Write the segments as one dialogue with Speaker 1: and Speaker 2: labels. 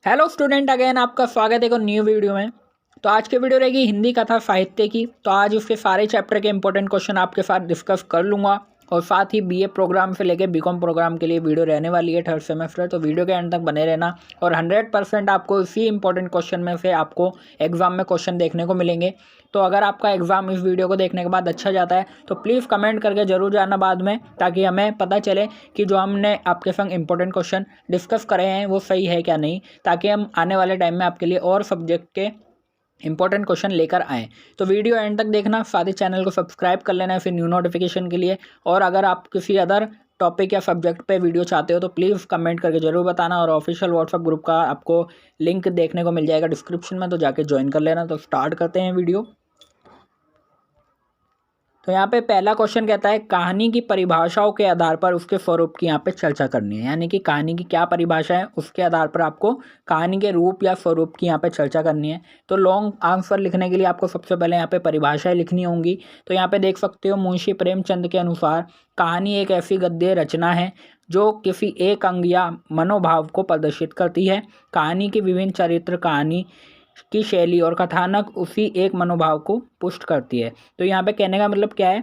Speaker 1: Hello student, again आपका स्वागत है एक न्यू वीडियो में। तो आज की वीडियो रहेगी हिंदी कथा साहित्य की। तो आज उसके सारे चैप्टर के इंपॉर्टेंट क्वेश्चन आपके साथ डिस्कस कर लूँगा और साथ ही बीए प्रोग्राम से लेके बीकॉम प्रोग्राम के लिए वीडियो रहने वाली है थर्ड सेमेस्टर। तो वीडियो के एंड तक बने रहना और 100% आपको इसी इंपॉर्टेंट क्वेश्चन में से आपको एग्जाम में क्वेश्चन देखने को मिलेंगे। तो अगर आपका एग्जाम इस वीडियो को देखने के बाद अच्छा जाता है तो प्लीज़ कमेंट करके ज़रूर जाना बाद में, ताकि हमें पता चले कि जो हमने आपके संग इंपॉर्टेंट क्वेश्चन डिस्कस करे हैं वो सही है क्या नहीं, ताकि हम आने वाले टाइम में आपके लिए और सब्जेक्ट के इंपॉर्टेंट क्वेश्चन लेकर आएँ। तो वीडियो एंड तक देखना, साथ ही चैनल को सब्सक्राइब कर लेना है फिर न्यू नोटिफिकेशन के लिए। और अगर आप किसी अदर टॉपिक या सब्जेक्ट पे वीडियो चाहते हो तो प्लीज़ कमेंट करके ज़रूर बताना। और ऑफिशियल व्हाट्सअप ग्रुप का आपको लिंक देखने को मिल जाएगा डिस्क्रिप्शन में, तो जाके ज्वाइन कर लेना। तो स्टार्ट करते हैं वीडियो। तो यहाँ पे पहला क्वेश्चन कहता है कहानी की परिभाषाओं के आधार पर उसके स्वरूप की यहाँ पे चर्चा करनी है। यानी कि कहानी की क्या परिभाषा है उसके आधार पर आपको कहानी के रूप या स्वरूप की यहाँ पे चर्चा करनी है। तो लॉन्ग आंसर लिखने के लिए आपको सबसे पहले यहाँ पे परिभाषाएं लिखनी होंगी। तो यहाँ पे देख सकते हो, मुंशी प्रेमचंद के अनुसार कहानी एक ऐसी गद्य रचना है जो किसी एक अंग या मनोभाव को प्रदर्शित करती है। कहानी के विभिन्न चरित्र, कहानी की शैली और कथानक उसी एक मनोभाव को पुष्ट करती है। तो यहाँ पे कहने का मतलब क्या है,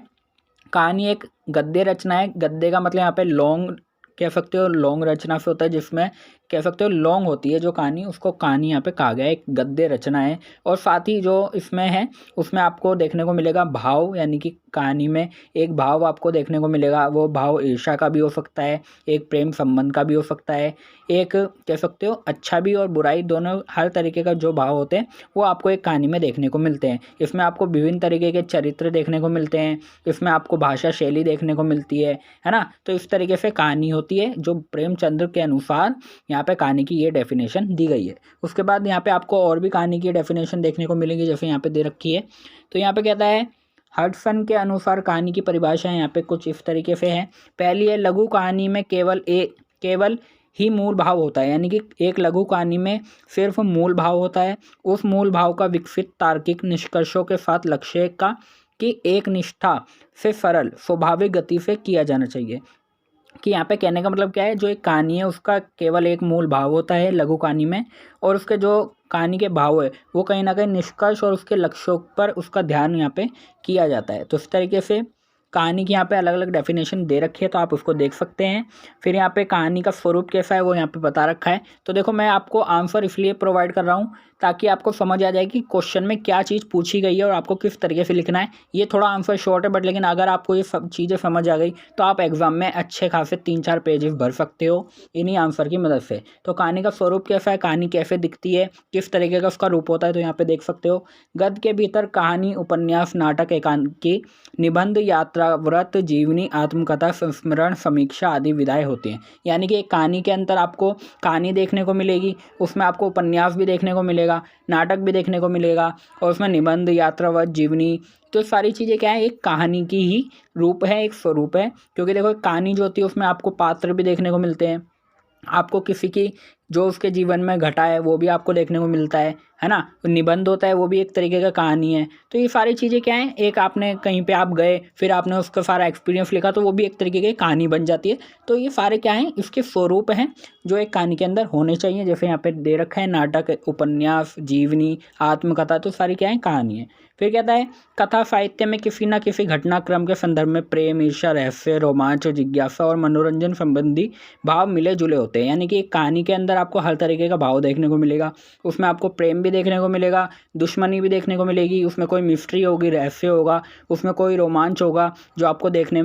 Speaker 1: कहानी एक गद्य रचना है। गद्य का मतलब यहाँ पे लॉन्ग कह सकते हो, लॉन्ग रचना से होता है जिसमें कह सकते हो लॉन्ग होती है जो कहानी, उसको कहानी यहाँ पे कहा गया है, एक गद्य रचना है। और साथ ही जो इसमें है उसमें आपको देखने को मिलेगा भाव, यानी कि कहानी में एक भाव आपको देखने को मिलेगा। वो भाव ईर्ष्या का भी हो सकता है, एक प्रेम संबंध का भी हो सकता है, एक कह सकते हो अच्छा भी और बुराई दोनों, हर तरीके का जो भाव होते हैं वो आपको एक कहानी में देखने को मिलते हैं। इसमें आपको विभिन्न तरीके के चरित्र देखने को मिलते हैं, इसमें आपको भाषा शैली देखने को मिलती है ना। तो इस तरीके से कहानी होती है जो प्रेमचंद्र के अनुसार यहाँ पे कहानी की ये डेफिनेशन दी गई है। उसके बाद यहाँ पे आपको और भी कहानी की डेफिनेशन देखने को मिलेंगी, जैसे यहाँ पे दे रखी है। तो यहाँ पे कहता है हडसन के अनुसार कहानी की परिभाषा यहाँ पे कुछ इस तरीके से है। पहली है, लघु कहानी में केवल ही मूल भाव होता है। यानी कि एक लघु कहानी में सिर्फ मूल भाव होता है। उस मूल भाव का विकसित तार्किक निष्कर्षों के साथ लक्ष्य का कि एक निष्ठा से सरल स्वाभाविक गति से किया जाना चाहिए। कि यहाँ पे कहने का मतलब क्या है, जो एक कहानी है उसका केवल एक मूल भाव होता है लघु कहानी में, और उसके जो कहानी के भाव है वो कहीं ना कहीं निष्कर्ष और उसके लक्ष्यों पर उसका ध्यान यहाँ पे किया जाता है। तो इस तरीके से कहानी की यहाँ पे अलग अलग डेफिनेशन दे रखी है, तो आप उसको देख सकते हैं। फिर यहाँ पे कहानी का स्वरूप कैसा है वो यहाँ पे बता रखा है। तो देखो, मैं आपको आंसर इसलिए प्रोवाइड कर रहा हूँ ताकि आपको समझ आ जाए कि क्वेश्चन में क्या चीज़ पूछी गई है और आपको किस तरीके से लिखना है। ये थोड़ा आंसर शॉर्ट है, बट लेकिन अगर आपको ये सब चीज़ें समझ आ गई तो आप एग्जाम में अच्छे खासे 3-4 पेजेस भर सकते हो इन्हीं आंसर की मदद से। तो कहानी का स्वरूप कैसा है, कहानी कैसे दिखती है, किस तरीके का उसका रूप होता है, तो यहाँ पे देख सकते हो। गद्य के भीतर कहानी, उपन्यास, नाटक, एकांकी, निबंध, यात्रा, व्रत, जीवनी, आत्मकथा, संस्मरण, समीक्षा आदि विधाएं होती हैं। यानी कि एक कहानी के अंदर आपको कहानी देखने को मिलेगी, उसमें आपको उपन्यास भी देखने को मिलेगा, नाटक भी देखने को मिलेगा, और उसमें निबंध, यात्रा, व्रत, जीवनी, तो सारी चीज़ें क्या है, एक कहानी की ही रूप है, एक स्वरूप है। क्योंकि देखो, कहानी जो होती है उसमें आपको पात्र भी देखने को मिलते हैं, आपको किसी की जो उसके जीवन में घटा है वो भी आपको देखने को मिलता है ना। निबंध होता है वो भी एक तरीके का कहानी है। तो ये सारी चीज़ें क्या हैं, एक आपने कहीं पे आप गए फिर आपने उसका सारा एक्सपीरियंस लिखा तो वो भी एक तरीके की कहानी बन जाती है। तो ये सारे क्या हैं, इसके स्वरूप हैं जो एक कहानी के अंदर होने चाहिए। जैसे यहाँ पे दे रखा है नाटक, उपन्यास, जीवनी, आत्मकथा, तो सारी क्या है, कहानी है। फिर कहता है कथा साहित्य में किसी न किसी घटनाक्रम के संदर्भ में प्रेम, ईर्ष्या, रहस्य, रोमांच, जिज्ञासा और मनोरंजन संबंधी भाव मिले जुले होते हैं। यानी कि एक कहानी के अंदर आपको हर तरीके का भाव देखने को मिलेगा। उसमें आपको प्रेम भी देखने को मिलेगा, दुश्मनी भी देखने को मिलेगी, उसमें कोई मिस्ट्री होगी, रहस्य होगा, उसमें कोई रोमांच होगा जो आपको देखने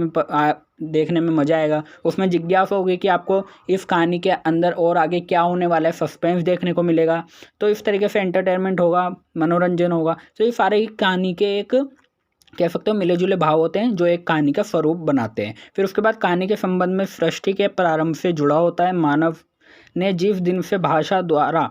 Speaker 1: में मज़ा आएगा, उसमें जिज्ञासा होगी कि आपको इस कहानी के अंदर और आगे क्या होने वाला है, सस्पेंस देखने को मिलेगा। तो इस तरीके से एंटरटेनमेंट होगा, मनोरंजन होगा। तो ये सारे कहानी के एक कह सकते हो मिले जुले भाव होते हैं जो एक कहानी का स्वरूप बनाते हैं। फिर उसके बाद कहानी के संबंध में सृष्टि के प्रारंभ से जुड़ा होता है। मानव ने जिस दिन से भाषा द्वारा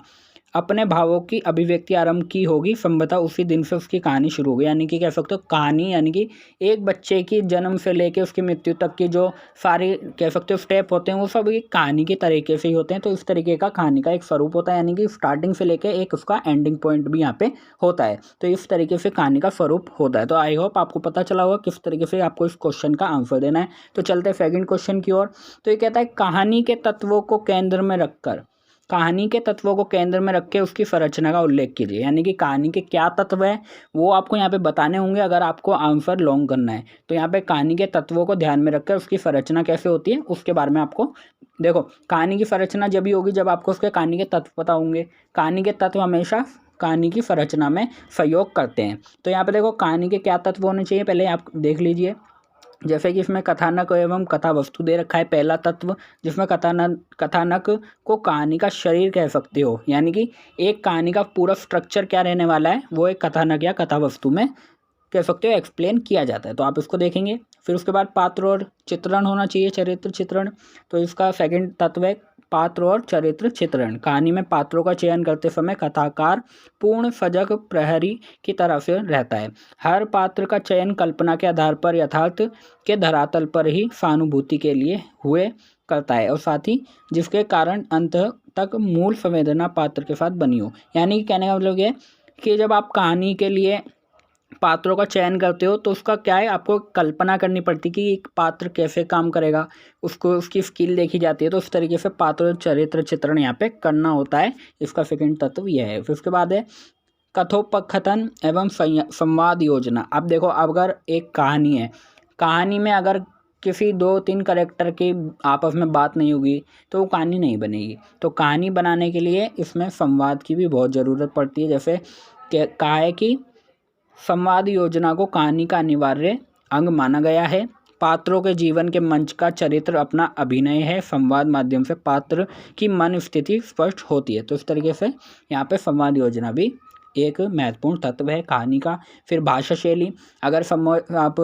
Speaker 1: अपने भावों की अभिव्यक्ति आरंभ की होगी, संभवतः उसी दिन से उसकी कहानी शुरू होगी। यानी कि कह सकते हो कहानी, यानी कि एक बच्चे की जन्म से लेके उसकी मृत्यु तक की जो सारे कह सकते हो स्टेप होते हैं वो सब एक कहानी के तरीके से ही होते हैं। तो इस तरीके का कहानी का एक स्वरूप होता है, यानी कि स्टार्टिंग से लेके एक उसका एंडिंग पॉइंट भी यहाँ पे होता है। तो इस तरीके से कहानी का स्वरूप होता है। तो आई होप आपको पता चला होगा किस तरीके से आपको इस क्वेश्चन का आंसर देना है। तो चलते हैं सेकंड क्वेश्चन की ओर। तो ये कहता है कहानी के तत्वों को केंद्र में रखकर कहानी के तत्वों को केंद्र में रख के उसकी संरचना का उल्लेख कीजिए। यानी कि कहानी के क्या तत्व है वो आपको यहाँ पे बताने होंगे अगर आपको आंसर लॉन्ग करना है। तो यहाँ पे कहानी के तत्वों को ध्यान में रखकर उसकी संरचना कैसे होती है उसके बारे में आपको देखो। कहानी की संरचना जब ही होगी जब आपको उसके कहानी के तत्व पता होंगे। कहानी के तत्व हमेशा कहानी की संरचना में सहयोग करते हैं। तो यहाँ पे देखो कहानी के क्या तत्व होने चाहिए पहले आप देख लीजिए। जैसे कि इसमें कथानक एवं कथा वस्तु दे रखा है पहला तत्व, जिसमें कथानक को कहानी का शरीर कह सकते हो। यानी कि एक कहानी का पूरा स्ट्रक्चर क्या रहने वाला है वो एक कथानक या कथा वस्तु में कह सकते हो एक्सप्लेन किया जाता है। तो आप इसको देखेंगे। फिर उसके बाद पात्र और चित्रण होना चाहिए, चरित्र चित्रण। तो इसका सेकंड तत्व है पात्र और चरित्र चित्रण। कहानी में पात्रों का चयन करते समय कथाकार पूर्ण सजग प्रहरी की तरह से रहता है। हर पात्र का चयन कल्पना के आधार पर यथार्थ के धरातल पर ही सहानुभूति के लिए हुए करता है और साथ ही जिसके कारण अंत तक मूल संवेदना पात्र के साथ बनी हो। यानी कि कहने का मतलब ये कि जब आप कहानी के लिए पात्रों का चयन करते हो तो उसका क्या है आपको कल्पना करनी पड़ती कि एक पात्र कैसे काम करेगा, उसको उसकी स्किल देखी जाती है। तो उस तरीके से पात्र चरित्र चित्रण यहाँ पे करना होता है। इसका सेकंड तत्व यह है। फिर उसके बाद है कथोपकथन एवं संवाद योजना। अब देखो अगर एक कहानी है, कहानी में अगर किसी 2-3 कैरेक्टर की आपस में बात नहीं होगी तो वो कहानी नहीं बनेगी। तो कहानी बनाने के लिए इसमें संवाद की भी बहुत ज़रूरत पड़ती है। जैसे कहा है कि संवाद योजना को कहानी का अनिवार्य अंग माना गया है। पात्रों के जीवन के मंच का चरित्र अपना अभिनय है। संवाद माध्यम से पात्र की मन स्थिति स्पष्ट होती है। तो इस तरीके से यहाँ पे संवाद योजना भी एक महत्वपूर्ण तत्व है कहानी का। फिर भाषा शैली, अगर आप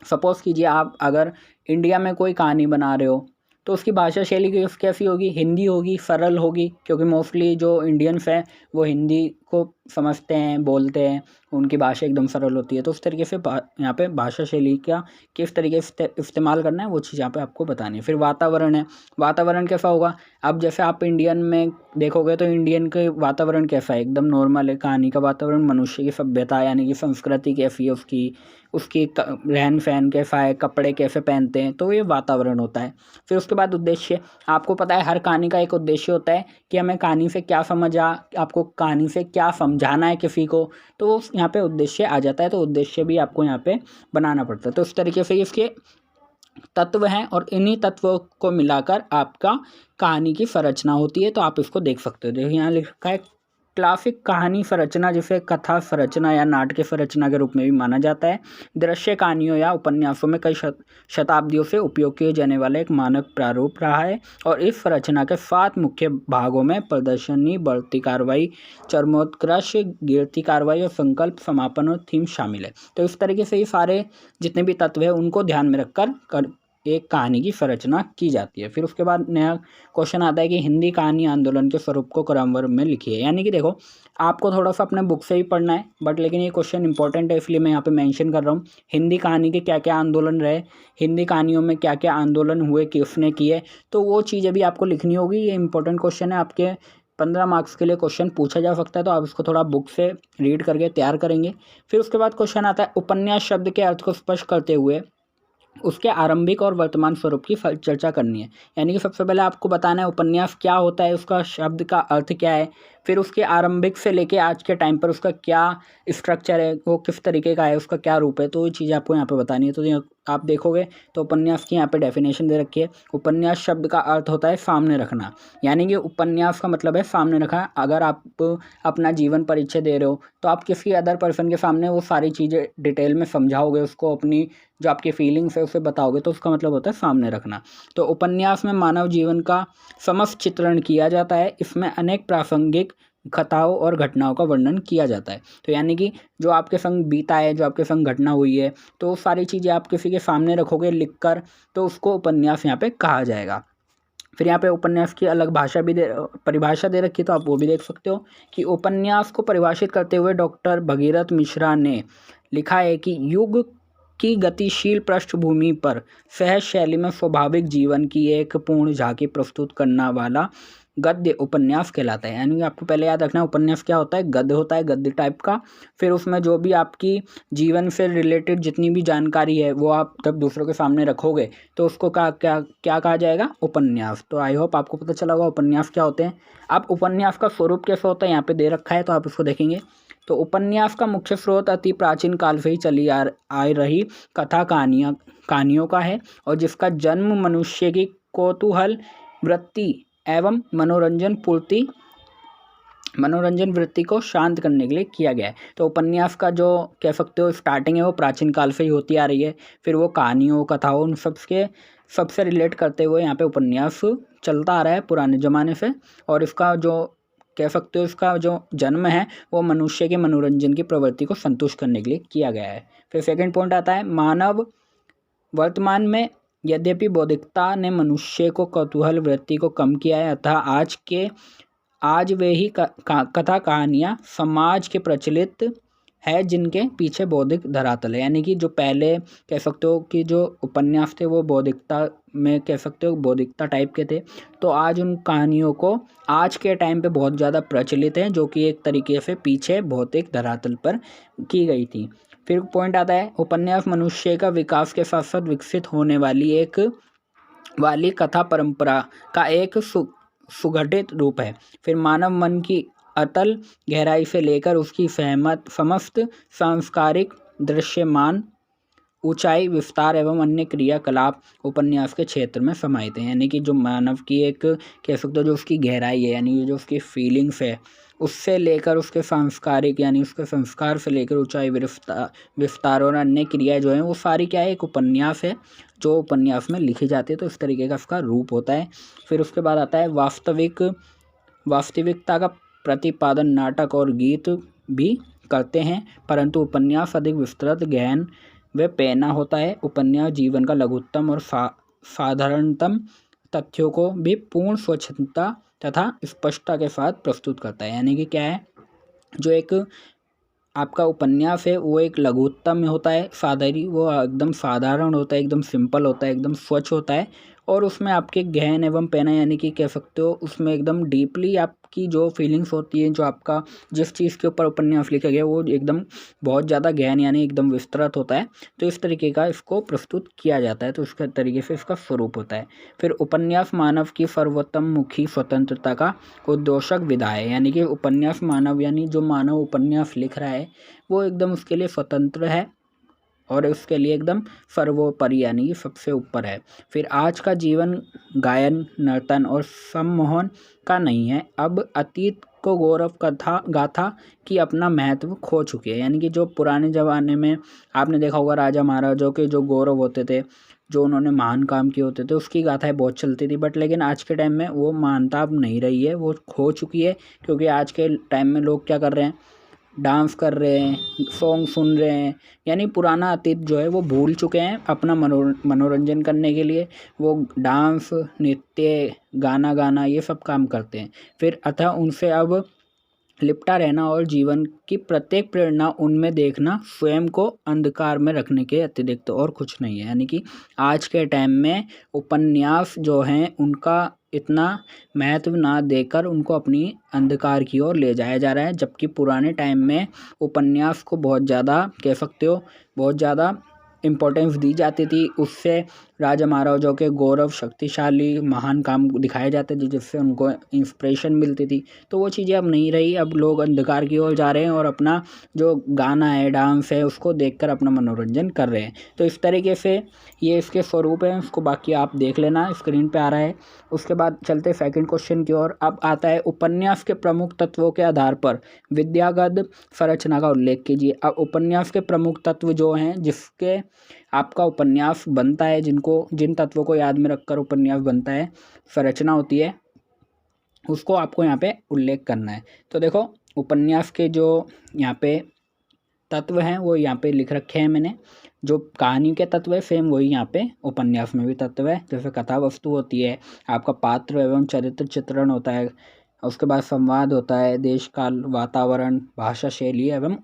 Speaker 1: सपोज कीजिए आप अगर इंडिया में कोई कहानी बना रहे हो तो उसकी भाषा शैली कैसी होगी, हिंदी होगी, सरल होगी, क्योंकि मोस्टली जो इंडियंस हैं वो हिंदी को समझते हैं, बोलते हैं, उनकी भाषा एकदम सरल होती है। तो उस तरीके से यहाँ पे भाषा शैली का किस तरीके से इस्तेमाल करना है वो चीज़ यहाँ पे आपको बतानी है। फिर वातावरण है, वातावरण कैसा होगा। अब जैसे आप इंडियन में देखोगे तो इंडियन के वातावरण कैसा है, एकदम नॉर्मल है। कहानी का वातावरण मनुष्य की सभ्यता यानी कि संस्कृति कैसी है, उसकी रहन सहन कैसा है, कपड़े कैसे पहनते हैं, तो ये वातावरण होता है। फिर उसके बाद उद्देश्य, आपको पता है हर कहानी का एक उद्देश्य होता है कि हमें कहानी से क्या आपको कहानी से क्या समझाना है किसी को, तो यहाँ पे उद्देश्य आ जाता है। तो उद्देश्य भी आपको यहाँ पे बनाना पड़ता है। तो इस तरीके से इसके तत्व हैं और इन्हीं तत्वों को मिलाकर आपका कहानी की संरचना होती है। तो आप इसको देख सकते हो। देखिए यहाँ लिखा है क्लासिक कहानी संरचना, जिसे कथा संरचना या नाट्य संरचना के रूप में भी माना जाता है। दृश्य कहानियों या उपन्यासों में कई शताब्दियों से उपयोग किए जाने वाला एक मानक प्रारूप रहा है और इस संरचना के 7 मुख्य भागों में प्रदर्शनी, बढ़ती कार्रवाई, चरमोत्कर्ष, गिरती कार्रवाई और संकल्प, समापन और थीम शामिल है। तो इस तरीके से ये सारे जितने भी तत्व है उनको ध्यान में रखकर एक कहानी की संरचना की जाती है। फिर उसके बाद नया क्वेश्चन आता है कि हिंदी कहानी आंदोलन के स्वरूप को क्रमवार में लिखिए। यानी कि देखो आपको थोड़ा सा अपने बुक से ही पढ़ना है, बट लेकिन ये क्वेश्चन इंपॉर्टेंट है इसलिए मैं यहाँ पे मेंशन कर रहा हूँ। हिंदी कहानी के क्या क्या आंदोलन रहे, हिंदी कहानियों में क्या क्या आंदोलन हुए, किसने किए, तो वो चीज़ें भी आपको लिखनी होगी। ये इंपॉर्टेंट क्वेश्चन है, आपके 15 मार्क्स के लिए क्वेश्चन पूछा जा सकता है। तो आप इसको थोड़ा बुक से रीड करके तैयार करेंगे। फिर उसके बाद क्वेश्चन आता है उपन्यास शब्द के अर्थ को स्पष्ट करते हुए उसके आरंभिक और वर्तमान स्वरूप की चर्चा करनी है। यानी कि सबसे पहले आपको बताना है उपन्यास क्या होता है, उसका शब्द का अर्थ क्या है, फिर उसके आरंभिक से लेके आज के टाइम पर उसका क्या स्ट्रक्चर है, वो किस तरीके का है, उसका क्या रूप है, तो ये चीज़ें आपको यहाँ पे बतानी है। तो आप देखोगे तो उपन्यास की यहाँ पे डेफिनेशन दे रखी है। उपन्यास शब्द का अर्थ होता है सामने रखना। यानी कि उपन्यास का मतलब है सामने रखना। अगर आप अपना जीवन परिचय दे रहे हो तो आप किसी अदर पर्सन के सामने वो सारी चीज़ें डिटेल में समझाओगे, उसको अपनी जो आपकी फीलिंग्स है उसे बताओगे, तो उसका मतलब होता है सामने रखना। तो उपन्यास में मानव जीवन का समस्त चित्रण किया जाता है। इसमें अनेक प्रासंगिक कथाओं और घटनाओं का वर्णन किया जाता है। तो यानी कि जो आपके संग बीता है, जो आपके संग घटना हुई है, तो वो सारी चीज़ें आप किसी के सामने रखोगे लिखकर, तो उसको उपन्यास यहाँ पे कहा जाएगा। फिर यहाँ पे उपन्यास की अलग परिभाषा दे रखी है, तो आप वो भी देख सकते हो कि उपन्यास को परिभाषित करते हुए डॉक्टर भगीरथ मिश्रा ने लिखा है कि युग की गतिशील पृष्ठभूमि पर सहज शैली में स्वाभाविक जीवन की एक पूर्ण झांकी प्रस्तुत करने वाला गद्य उपन्यास कहलाता है। यानी आपको पहले याद रखना, उपन्यास क्या होता है, गद्य होता है, गद्य टाइप का। फिर उसमें जो भी आपकी जीवन से रिलेटेड जितनी भी जानकारी है वो आप जब दूसरों के सामने रखोगे तो उसको क्या क्या क्या कहा जाएगा, उपन्यास। तो आई होप आपको पता चला होगा उपन्यास क्या होते हैं। अब उपन्यास का स्वरूप कैसे होता है यहाँ पे दे रखा है, तो आप इसको देखेंगे। तो उपन्यास का मुख्य स्रोत अति प्राचीन काल से ही चली आ रही कथा कहानियों का है, और जिसका जन्म मनुष्य की कौतूहल वृत्ति एवं मनोरंजन वृत्ति को शांत करने के लिए किया गया है। तो उपन्यास का जो कह सकते हो स्टार्टिंग है वो प्राचीन काल से ही होती आ रही है। फिर वो कहानियों, कथाओं, उन सबसे रिलेट करते हुए यहाँ पे उपन्यास चलता आ रहा है पुराने ज़माने से। और इसका जो कह सकते हो इसका जो जन्म है वो मनुष्य के मनोरंजन की प्रवृत्ति को संतुष्ट करने के लिए किया गया है। फिर सेकंड पॉइंट आता है, मानव वर्तमान में यद्यपि बौद्धिकता ने मनुष्य को कौतूहल वृत्ति को कम किया है, अतः आज वे ही कथा कहानियाँ समाज के प्रचलित है जिनके पीछे बौद्धिक धरातल है। यानी कि जो पहले कह सकते हो कि जो उपन्यास थे वो बौद्धिकता में कह सकते हो बौद्धिकता टाइप के थे, तो आज उन कहानियों को आज के टाइम पे बहुत ज़्यादा प्रचलित है, जो कि एक तरीके से पीछे भौतिक धरातल पर की गई थी। फिर पॉइंट आता है, उपन्यास मनुष्य का विकास के साथ साथ विकसित होने वाली कथा परंपरा का एक सुगठित रूप है। फिर मानव मन की अतल गहराई से लेकर उसकी समस्त सांस्कारिक दृश्यमान ऊंचाई, विस्तार एवं अन्य क्रियाकलाप उपन्यास के क्षेत्र में समाहित हैं। यानी कि जो मानव की एक कह सकते हो जो उसकी गहराई है, यानी जो उसकी फीलिंग्स है, उससे लेकर उसके सांस्कारिक यानी उसके संस्कार से लेकर ऊंचाई, विस्तार और अन्य क्रियाएं जो हैं वो सारी क्या है, एक उपन्यास है जो उपन्यास में लिखी जाती है। तो इस तरीके का उसका रूप होता है। फिर उसके बाद आता है वास्तविकता का प्रतिपादन नाटक और गीत भी करते हैं, परंतु उपन्यास अधिक विस्तृत, गहन व पैना होता है। उपन्यास जीवन का लघुत्तम और साधारणतम तथ्यों को भी पूर्ण स्वच्छता तथा स्पष्टता के साथ प्रस्तुत करता है। यानी कि क्या है, जो एक आपका उपन्यास है वो एक लघुत्तम में होता है, वो एकदम साधारण होता है, एकदम सिंपल होता है, एकदम स्वच्छ होता है, और उसमें आपके गहन एवं पैना यानी कि कह सकते हो उसमें एकदम डीपली आपकी जो फीलिंग्स होती हैं, जो आपका जिस चीज़ के ऊपर उपन्यास लिखा गया वो एकदम बहुत ज़्यादा गहन यानी एकदम विस्तृत होता है। तो इस तरीके का इसको प्रस्तुत किया जाता है, तो इसका तरीके से इसका स्वरूप होता है। फिर उपन्यास मानव की सर्वोत्तममुखी स्वतंत्रता का उद्घोषक विधा है। यानी कि उपन्यास मानव यानी जो मानव उपन्यास लिख रहा है वो एकदम उसके लिए स्वतंत्र है और उसके लिए एकदम सर्वोपरि यानी सबसे ऊपर है। फिर आज का जीवन गायन, नर्तन और सम्मोहन का नहीं है, अब अतीत को गौरव कथा गाथा की अपना महत्व खो चुकी है। यानी कि जो पुराने ज़माने में आपने देखा होगा राजा महाराजाओं के जो गौरव होते थे, जो उन्होंने महान काम किए होते थे, उसकी गाथाएं बहुत चलती थी, बट लेकिन आज के टाइम में वो मानता अब नहीं रही है, वो खो चुकी है। क्योंकि आज के टाइम में लोग क्या कर रहे हैं, डांस कर रहे हैं, सॉन्ग सुन रहे हैं, यानी पुराना अतीत जो है वो भूल चुके हैं। अपना मनोरंजन करने के लिए वो डांस, नृत्य, गाना ये सब काम करते हैं। फिर अतः उनसे अब लिपटा रहना और जीवन की प्रत्येक प्रेरणा उनमें देखना स्वयं को अंधकार में रखने के अतिरिक्त और कुछ नहीं है। यानी कि आज के टाइम में उपन्यास जो हैं उनका इतना महत्व ना देकर उनको अपनी अंधकार की ओर ले जाया जा रहा है, जबकि पुराने टाइम में उपन्यास को बहुत ज़्यादा कह सकते हो बहुत ज़्यादा इम्पोर्टेंस दी जाती थी। उससे राजा महाराजाओं के गौरव, शक्तिशाली महान काम दिखाए जाते थे जिससे उनको इंस्पिरेशन मिलती थी। तो वो चीज़ें अब नहीं रही, अब लोग अंधकार की ओर जा रहे हैं और अपना जो गाना है, डांस है, उसको देखकर अपना मनोरंजन कर रहे हैं। तो इस तरीके से ये इसके स्वरूप हैं, उसको बाकी आप देख लेना, स्क्रीन पे आ रहा है। उसके बाद चलते सेकंड क्वेश्चन की ओर। अब आता है उपन्यास के प्रमुख तत्वों के आधार पर विद्यागत संरचना का उल्लेख कीजिए। अब उपन्यास के प्रमुख तत्व जो हैं जिसके आपका उपन्यास बनता है, जिन तत्वों को याद में रखकर उपन्यास बनता है, संरचना होती है, उसको आपको यहाँ पे उल्लेख करना है। तो देखो उपन्यास के जो यहाँ पे तत्व हैं वो यहाँ पे लिख रखे हैं मैंने। जो कहानी के तत्व है सेम वही यहाँ पे उपन्यास में भी तत्व है। जैसे कथा वस्तु होती है, आपका पात्र एवं चरित्र चित्रण होता है, उसके बाद संवाद होता है, देश काल, वातावरण, भाषा शैली एवं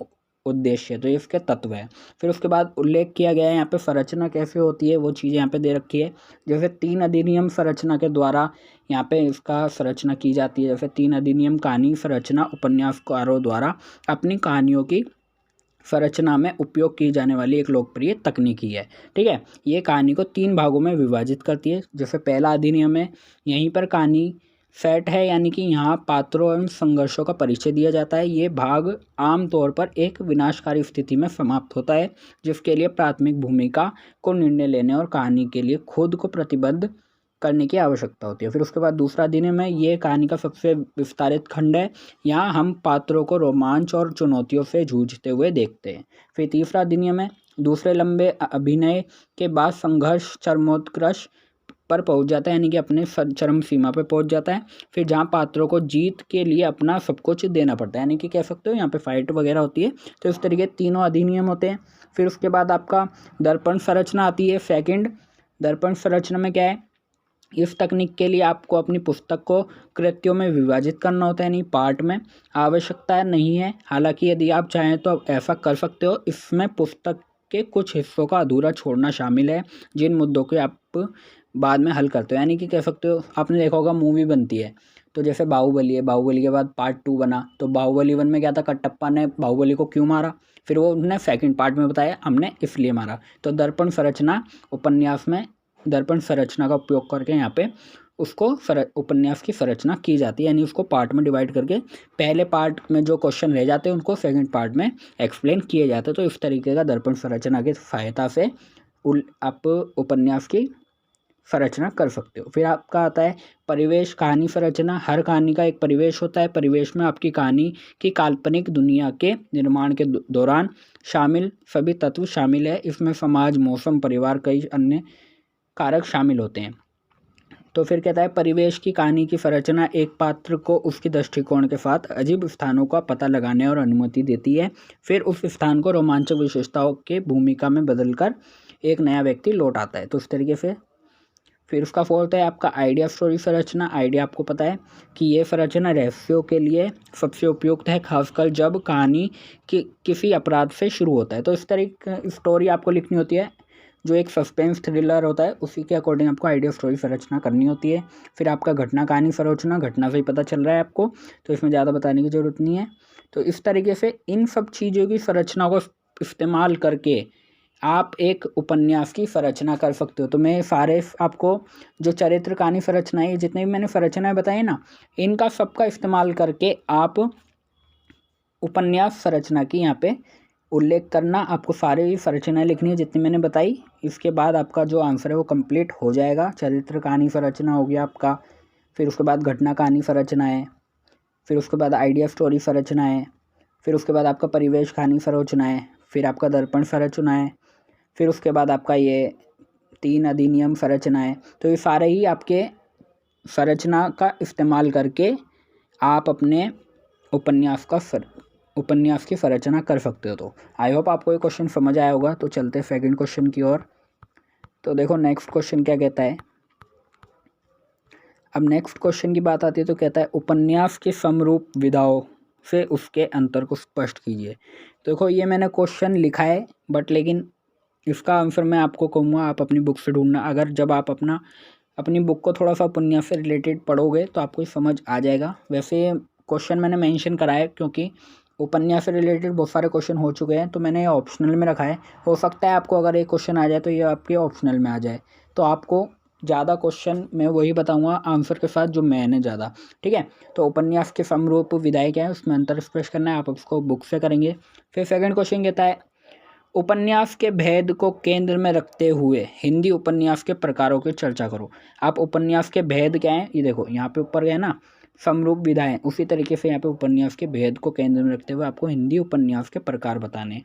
Speaker 1: उद्देश्य, तो ये इसके तत्व है। फिर उसके बाद उल्लेख किया गया है यहाँ पे संरचना कैसे होती है, वो चीज़ें यहाँ पे दे रखी है। जैसे 3 अधिनियम संरचना के द्वारा यहाँ पे इसका संरचना की जाती है। जैसे 3 अधिनियम कहानी संरचना उपन्यासकारों द्वारा अपनी कहानियों की संरचना में उपयोग की जाने वाली एक लोकप्रिय तकनीकी है। ठीक है, ये कहानी को 3 भागों में विभाजित करती है। जैसे पहला अधिनियम है, यहीं पर कहानी सेट है, यानी कि यहाँ पात्रों एवं संघर्षों का परिचय दिया जाता है। ये भाग आमतौर पर एक विनाशकारी स्थिति में समाप्त होता है, जिसके लिए प्राथमिक भूमिका को निर्णय लेने और कहानी के लिए खुद को प्रतिबद्ध करने की आवश्यकता होती है। फिर उसके बाद दूसरा अधिनियम है, ये कहानी का सबसे विस्तारित खंड है। यहाँ हम पात्रों को रोमांच और चुनौतियों से जूझते हुए देखते हैं। फिर तीसरा अधिनियम है, दूसरे लंबे अभिनय के बाद संघर्ष चरमोत्कर्ष पर पहुंच जाता है, यानी कि अपने चरम सीमा पर पहुंच जाता है। फिर जहाँ पात्रों को जीत के लिए अपना सब कुछ देना पड़ता है, यानी कि कह सकते हो यहाँ पे फाइट वगैरह होती है। तो इस तरीके तीनों अधिनियम होते हैं। फिर उसके बाद आपका दर्पण संरचना आती है सेकंड। दर्पण संरचना में क्या है, इस तकनीक के लिए आपको अपनी पुस्तक को कृत्यों में विभाजित करना होता है, यानी पार्ट में। आवश्यकता नहीं है, हालांकि यदि आप चाहें तो आप ऐसा कर सकते हो। इसमें पुस्तक के कुछ हिस्सों का अधूरा छोड़ना शामिल है, जिन मुद्दों को आप बाद में हल करते हो। यानी कि कह सकते हो, आपने देखा होगा मूवी बनती है, तो जैसे बाहुबली है, बाहुबली के बाद पार्ट 2 बना, तो बाहुबली 1 में क्या था, कटप्पा ने बाहुबली को क्यों मारा, फिर वो उन्होंने सेकंड पार्ट में बताया हमने इसलिए मारा। तो दर्पण संरचना उपन्यास में दर्पण संरचना का उपयोग करके यहाँ पे उसको उपन्यास की संरचना की जाती है, यानी उसको पार्ट में डिवाइड करके पहले पार्ट में जो क्वेश्चन रह जाते हैं उनको सेकंड पार्ट में एक्सप्लेन किए जाते हैं। तो इस तरीके का दर्पण संरचना की सहायता से आप उपन्यास की संरचना कर सकते हो। फिर आपका आता है परिवेश कहानी संरचना। हर कहानी का एक परिवेश होता है। परिवेश में आपकी कहानी की काल्पनिक दुनिया के निर्माण के दौरान शामिल सभी तत्व शामिल है। इसमें समाज, मौसम, परिवार, कई अन्य कारक शामिल होते हैं। तो फिर कहता है परिवेश की कहानी की संरचना एक पात्र को उसकी दृष्टिकोण के साथ अजीब स्थानों का पता लगाने और अनुमति देती है। फिर उस स्थान को रोमांचक विशेषताओं के भूमिका में बदलकर एक नया व्यक्ति लौट आता है। तो इस तरीके से फिर उसका फोर्थ है आपका आइडिया स्टोरी संरचना। आइडिया आपको पता है कि ये संरचना रहस्यों के लिए सबसे उपयुक्त है, खासकर जब कहानी किसी अपराध से शुरू होता है। तो इस तरीके स्टोरी आपको लिखनी होती है, जो एक सस्पेंस थ्रिलर होता है उसी के अकॉर्डिंग आपको आइडिया स्टोरी संरचना करनी होती है। फिर आपका घटना कहानी संरचना, घटना से ही पता चल रहा है आपको, तो इसमें ज़्यादा बताने की ज़रूरत नहीं है। तो इस तरीके से इन सब चीज़ों की संरचना को इस्तेमाल करके आप एक उपन्यास की संरचना कर सकते हो। तो मैं सारे आपको जो चरित्र कहानी संरचनाएं, जितने भी मैंने संरचनाएं बताई ना, इनका सबका इस्तेमाल करके आप उपन्यास संरचना की यहाँ पे उल्लेख करना। आपको सारी संरचनाएं लिखनी है जितनी मैंने बताई। इसके बाद आपका जो आंसर है वो कंप्लीट हो जाएगा। चरित्र कहानी संरचना हो गया आपका, फिर उसके बाद घटना कहानी संरचना है, फिर उसके बाद आइडिया स्टोरी संरचना है, फिर उसके बाद आपका परिवेश कहानी संरचना है, फिर आपका दर्पण संरचना है, फिर उसके बाद आपका ये 3 अधिनियम संरचना है। तो ये सारे ही आपके संरचना का इस्तेमाल करके आप अपने उपन्यास की संरचना कर सकते हो। तो आई होप आपको ये क्वेश्चन समझ आया होगा। तो चलते हैं सेकंड क्वेश्चन की ओर। तो देखो नेक्स्ट क्वेश्चन क्या कहता है। अब नेक्स्ट क्वेश्चन की बात आती है तो कहता है उपन्यास के समरूप विधाओं से उसके अंतर को स्पष्ट कीजिए। तो देखो ये मैंने क्वेश्चन लिखा है, बट लेकिन इसका आंसर मैं आपको कहूँगा आप अपनी बुक से ढूंढना। अगर जब आप अपनी बुक को थोड़ा सा उपन्यास से रिलेटेड पढ़ोगे तो आपको समझ आ जाएगा। वैसे क्वेश्चन मैंने मेंशन करा है क्योंकि उपन्यास से रिलेटेड बहुत सारे क्वेश्चन हो चुके हैं, तो मैंने ये ऑप्शनल में रखा है। हो सकता है आपको अगर एक क्वेश्चन आ जाए तो ये आपके ऑप्शनल में आ जाए। तो आपको ज़्यादा क्वेश्चन मैं वही बताऊंगा आंसर के साथ जो मैंने ज़्यादा, ठीक है। तो उपन्यास के समरूप विधायक क्या है, उसमें अंतर स्पष्ट करना है, आप उसको बुक से करेंगे। फिर सेकंड क्वेश्चन कहता है उपन्यास के भेद को केंद्र में रखते हुए हिंदी उपन्यास के प्रकारों की चर्चा करो। आप उपन्यास के भेद क्या हैं, ये देखो यहाँ पे ऊपर गए ना समरूप विधाएं, उसी तरीके से यहाँ पे उपन्यास के भेद को केंद्र में रखते हुए आपको हिंदी उपन्यास के प्रकार बताने।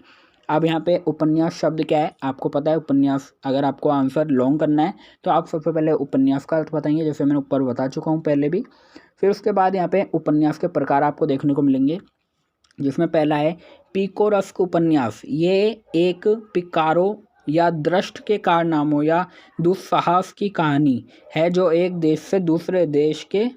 Speaker 1: अब यहाँ पे उपन्यास शब्द क्या है आपको पता है। उपन्यास अगर आपको आंसर लॉन्ग करना है तो आप सबसे पहले उपन्यास का अर्थ बताएंगे, जैसे मैंने ऊपर बता चुका हूँ पहले भी। फिर उसके बाद यहाँ पे उपन्यास के प्रकार आपको देखने को मिलेंगे, जिसमें पहला है पिकोरस्क उपन्यास। ये एक पिकारो या दृष्ट के कारनामों या दुस्साहस की कहानी है जो एक देश से दूसरे देश के,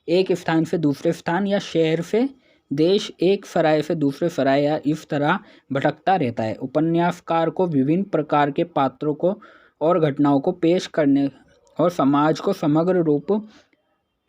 Speaker 1: एक स्थान से दूसरे स्थान या शहर से देश एक सराय से दूसरे सराय या इस तरह भटकता रहता है। उपन्यासकार को विभिन्न प्रकार के पात्रों को और घटनाओं को पेश करने और समाज को समग्र रूप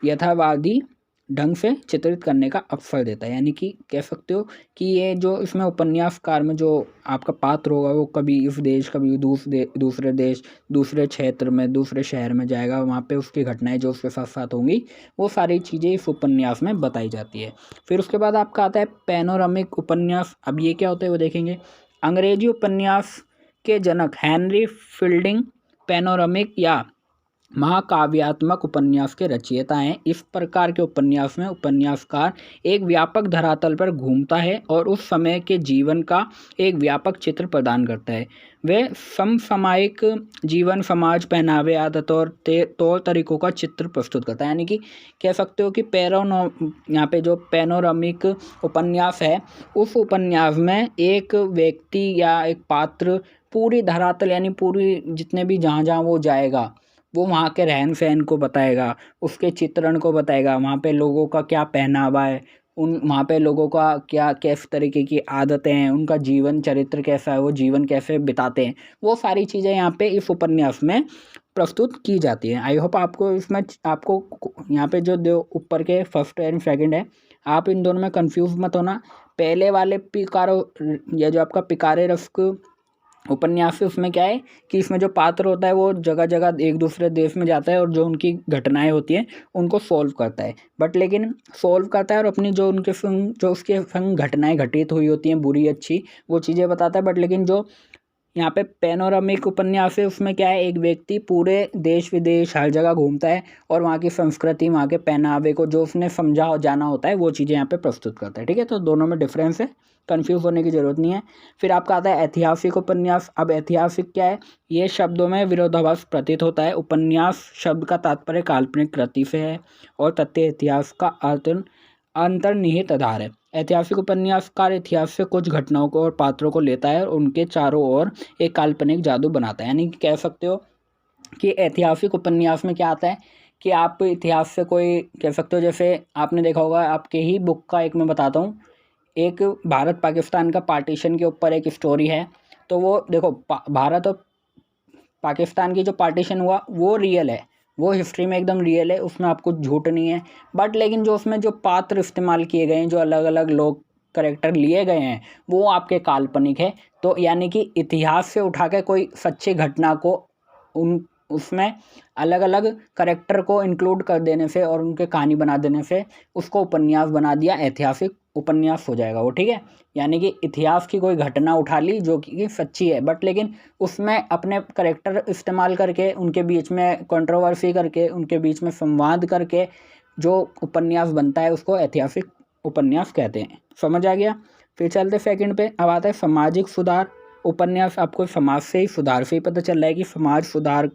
Speaker 1: यथावादी ढंग से चित्रित करने का अवसर देता है। यानी कि कह सकते हो कि ये जो इसमें उपन्यासकार में जो आपका पात्र होगा वो कभी इस देश, कभी दूसरे देश, दूसरे क्षेत्र में, दूसरे शहर में जाएगा, वहाँ पे उसकी घटनाएं जो उसके साथ साथ होंगी वो सारी चीज़ें इस उपन्यास में बताई जाती है। फिर उसके बाद आपका आता है पैनोरामिक उपन्यास। अब ये क्या होता है वो देखेंगे। अंग्रेजी उपन्यास के जनक हेनरी फील्डिंग पैनोरामिक या महाकाव्यात्मक उपन्यास के रचयिता हैं। इस प्रकार के उपन्यास में उपन्यासकार एक व्यापक धरातल पर घूमता है और उस समय के जीवन का एक व्यापक चित्र प्रदान करता है। वह समसामयिक जीवन, समाज, पहनावे, आदतों और तौर तरीकों का चित्र प्रस्तुत करता है। यानी कि कह सकते हो कि यहाँ पे जो पैनोरामिक उपन्यास है उस उपन्यास में एक व्यक्ति या एक पात्र पूरी धरातल यानी पूरी जितने भी जहाँ जहाँ वो जाएगा वो वहाँ के रहन सहन को बताएगा, उसके चित्रण को बताएगा, वहाँ पे लोगों का क्या पहनावा है, वहाँ पे लोगों का क्या किस तरीके की आदतें हैं, उनका जीवन चरित्र कैसा है, वो जीवन कैसे बिताते हैं, वो सारी चीज़ें यहाँ पे इस उपन्यास में प्रस्तुत की जाती हैं। आई होप आपको इसमें आपको यहाँ पे जो दो ऊपर के फर्स्ट एंड सेकंड है आप इन दोनों में कंफ्यूज मत होना। पहले वाले पिकारो या जो आपका पिकारे रफ्क उपन्यास है उसमें क्या है कि इसमें जो पात्र होता है वो जगह जगह एक दूसरे देश में जाता है और जो उनकी घटनाएं होती हैं उनको सॉल्व करता है। बट लेकिन सॉल्व करता है और अपनी जो उनके संग जो उसके संग घटनाएं घटित हुई होती हैं बुरी अच्छी वो चीज़ें बताता है। बट लेकिन जो यहाँ पे पैनोरामिक उपन्यास है उसमें क्या है एक व्यक्ति पूरे देश विदेश हर जगह घूमता है और वहाँ की संस्कृति, वहाँ के पहनावे को जो उसने समझा और जाना होता है वो चीज़ें यहाँ पे प्रस्तुत करता है। ठीक है, तो दोनों में डिफरेंस है, कंफ्यूज होने की ज़रूरत नहीं है। फिर आपका आता है ऐतिहासिक उपन्यास। अब ऐतिहासिक क्या है, ये शब्दों में विरोधाभास प्रतीत होता है। उपन्यास शब्द का तात्पर्य काल्पनिक कृति से है और तथ्य इतिहास का अंतर्निहित आधार है। ऐतिहासिक उपन्यासकार इतिहास से कुछ घटनाओं को और पात्रों को लेता है और उनके चारों ओर एक काल्पनिक जादू बनाता है। यानी कि कह सकते हो कि ऐतिहासिक उपन्यास में क्या आता है कि आप इतिहास से कोई कह सकते हो, जैसे आपने देखा होगा आपके ही बुक का एक मैं बताता हूँ, एक भारत पाकिस्तान का पार्टीशन के ऊपर एक स्टोरी है। तो वो देखो भारत और पाकिस्तान की जो पार्टीशन हुआ वो रियल है, वो हिस्ट्री में एकदम रियल है, उसमें आपको झूठ नहीं है। बट लेकिन जो उसमें जो पात्र इस्तेमाल किए गए हैं, जो अलग अलग लोग करेक्टर लिए गए हैं वो आपके काल्पनिक है। तो यानी कि इतिहास से उठा के कोई सच्ची घटना को उन उसमें अलग अलग करेक्टर को इंक्लूड कर देने से और उनके कहानी बना देने से उसको उपन्यास बना दिया, ऐतिहासिक उपन्यास हो जाएगा वो। ठीक है, यानी कि इतिहास की कोई घटना उठा ली जो कि सच्ची है बट लेकिन उसमें अपने करेक्टर इस्तेमाल करके उनके बीच में कंट्रोवर्सी करके उनके बीच में संवाद करके जो उपन्यास बनता है उसको ऐतिहासिक उपन्यास कहते हैं। समझ आ गया। फिर चलते सेकंड पे। अब आता है सामाजिक सुधार उपन्यास। आपको समाज से ही सुधार से ही पता चल रहा है कि समाज सुधार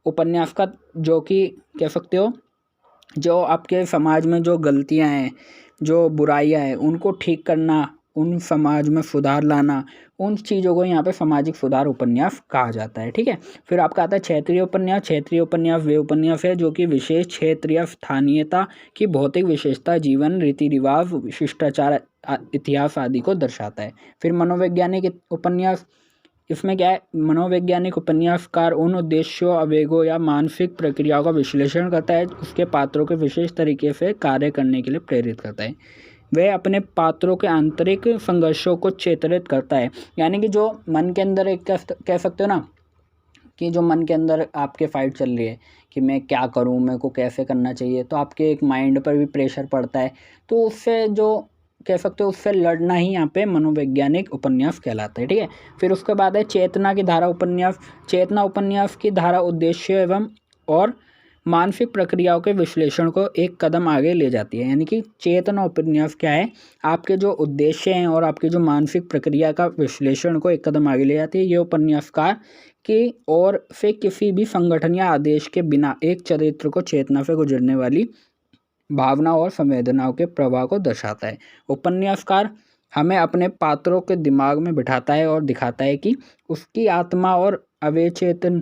Speaker 1: उपन्यास का जो कि कह सकते हो जो आपके समाज में जो गलतियां हैं, जो बुराइयां हैं उनको ठीक करना, उन समाज में सुधार लाना, उन चीज़ों को यहाँ पे सामाजिक सुधार उपन्यास कहा जाता है। ठीक है, फिर आपका आता है क्षेत्रीय उपन्यास। क्षेत्रीय उपन्यास वे उपन्यास है जो कि विशेष क्षेत्र या स्थानीयता की भौतिक विशेषता, जीवन, रीति रिवाज, शिष्टाचार, इतिहास आदि को दर्शाता है। फिर मनोवैज्ञानिक उपन्यास। इसमें क्या है, मनोवैज्ञानिक उपन्यासकार उन उद्देश्यों, आवेगों या मानसिक प्रक्रियाओं का विश्लेषण करता है, उसके पात्रों के विशेष तरीके से कार्य करने के लिए प्रेरित करता है। वह अपने पात्रों के आंतरिक संघर्षों को चित्रित करता है। यानी कि जो मन के अंदर एक कह सकते हो ना कि जो मन के अंदर आपके फाइट चल रही है कि मैं क्या करूं, मेरे को कैसे करना चाहिए, तो आपके एक माइंड पर भी प्रेशर पड़ता है। तो उससे जो कह सकते हो उससे लड़ना ही यहाँ पे मनोवैज्ञानिक उपन्यास कहलाता है। ठीक है, फिर उसके बाद है चेतना की धारा उपन्यास। चेतना उपन्यास की धारा उद्देश्य एवं और मानसिक प्रक्रियाओं के विश्लेषण को एक कदम आगे ले जाती है। यानी कि चेतना उपन्यास क्या है, आपके जो उद्देश्य हैं और आपकी जो मानसिक प्रक्रिया का विश्लेषण को एक कदम आगे ले जाती है। ये उपन्यासकार की ओर से किसी भी संगठन या आदेश के बिना एक चरित्र को चेतना से गुजरने वाली भावना और संवेदनाओं के प्रवाह को दर्शाता है। उपन्यासकार हमें अपने पात्रों के दिमाग में बिठाता है और दिखाता है कि उसकी आत्मा और अवचेतन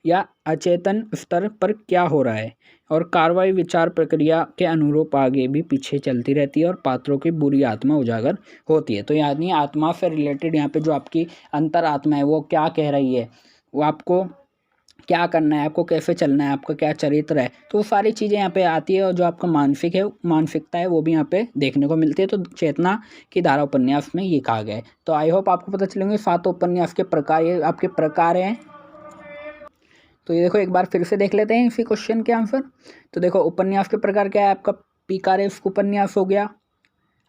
Speaker 1: या अचेतन स्तर पर क्या हो रहा है, और कार्रवाई विचार प्रक्रिया के अनुरूप आगे भी पीछे चलती रहती है और पात्रों की बुरी आत्मा उजागर होती है। तो यानी आत्मा से रिलेटेड यहाँ पे जो आपकी अंतर आत्मा है वो क्या कह रही है, वो आपको क्या करना है, आपको कैसे चलना है, आपका क्या चरित्र है, तो वो सारी चीज़ें यहाँ पे आती है। और जो आपका मानसिकता है वो भी यहाँ पे देखने को मिलती है। तो चेतना की धारा उपन्यास में ये कहा गया है। तो आई होप आपको पता चलेंगे 7 उपन्यास के प्रकार, ये आपके प्रकार हैं। तो ये देखो एक बार फिर से देख लेते हैं इसी क्वेश्चन के आंसर। तो देखो उपन्यास के प्रकार क्या है, आपका पिकारेस्क उपन्यास हो गया,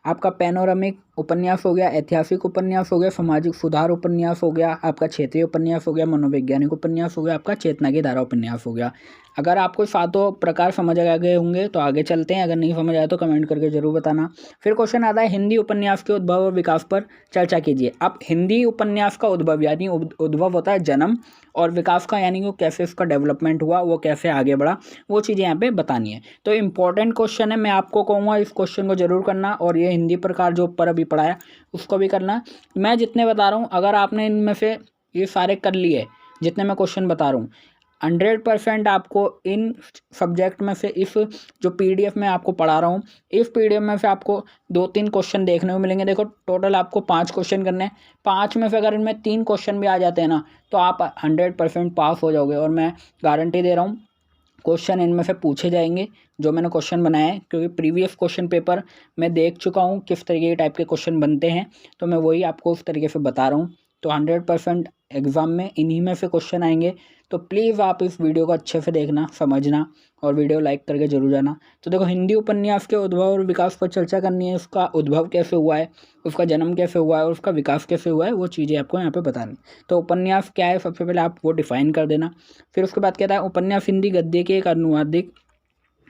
Speaker 1: आपका पैनोरामिक उपन्यास हो गया, ऐतिहासिक उपन्यास हो गया, सामाजिक सुधार उपन्यास हो गया, आपका क्षेत्रीय उपन्यास हो गया, मनोवैज्ञानिक उपन्यास हो गया, आपका चेतना की धारा उपन्यास हो गया। अगर आपको 7 प्रकार समझ आ गए होंगे तो आगे चलते हैं, अगर नहीं समझ आया तो कमेंट करके जरूर बताना। फिर क्वेश्चन आता है हिंदी उपन्यास के उद्भव और विकास पर चर्चा कीजिए। अब हिंदी उपन्यास का उद्भव यानी उद्भव होता है जन्म, और विकास का यानी वो कैसे उसका डेवलपमेंट हुआ, वो कैसे आगे बढ़ा, वो चीज़ें यहाँ पे बतानी है। तो इम्पॉर्टेंट क्वेश्चन है, मैं आपको कहूँगा इस क्वेश्चन को जरूर करना, और ये हिंदी प्रकार जो ऊपर अभी पढ़ाया उसको भी करना। मैं जितने बता रहा हूँ अगर आपने इनमें से ये सारे कर लिए, जितने मैं क्वेश्चन बता रहा हूँ, 100% आपको इन सब्जेक्ट में से इस जो PDF में आपको पढ़ा रहा हूँ, इस PDF में से आपको 2-3 क्वेश्चन देखने को मिलेंगे। देखो टोटल आपको 5 क्वेश्चन करने हैं, 5 में से अगर इनमें 3 क्वेश्चन भी आ जाते हैं ना तो आप 100% पास हो जाओगे, और मैं गारंटी दे रहा हूँ क्वेश्चन इनमें से पूछे जाएंगे जो मैंने क्वेश्चन बनाए हैं, क्योंकि प्रीवियस क्वेश्चन पेपर मैं देख चुका हूँ किस तरीके के टाइप के क्वेश्चन बनते हैं, तो मैं वही आपको उस तरीके से बता रहा हूँ। तो 100% एग्ज़ाम में इन्हीं में से क्वेश्चन आएंगे। तो प्लीज़ आप इस वीडियो को अच्छे से देखना, समझना, और वीडियो लाइक करके जरूर जाना। तो देखो हिंदी उपन्यास के उद्भव और विकास पर चर्चा करनी है, उसका उद्भव कैसे हुआ है, उसका जन्म कैसे हुआ है, और उसका विकास कैसे हुआ है, वो चीज़ें आपको यहाँ पे बतानी। तो उपन्यास क्या है सबसे पहले आप वो डिफाइन कर देना। फिर उसके बाद कहता है उपन्यास हिंदी गद्य की एक अनुवादिक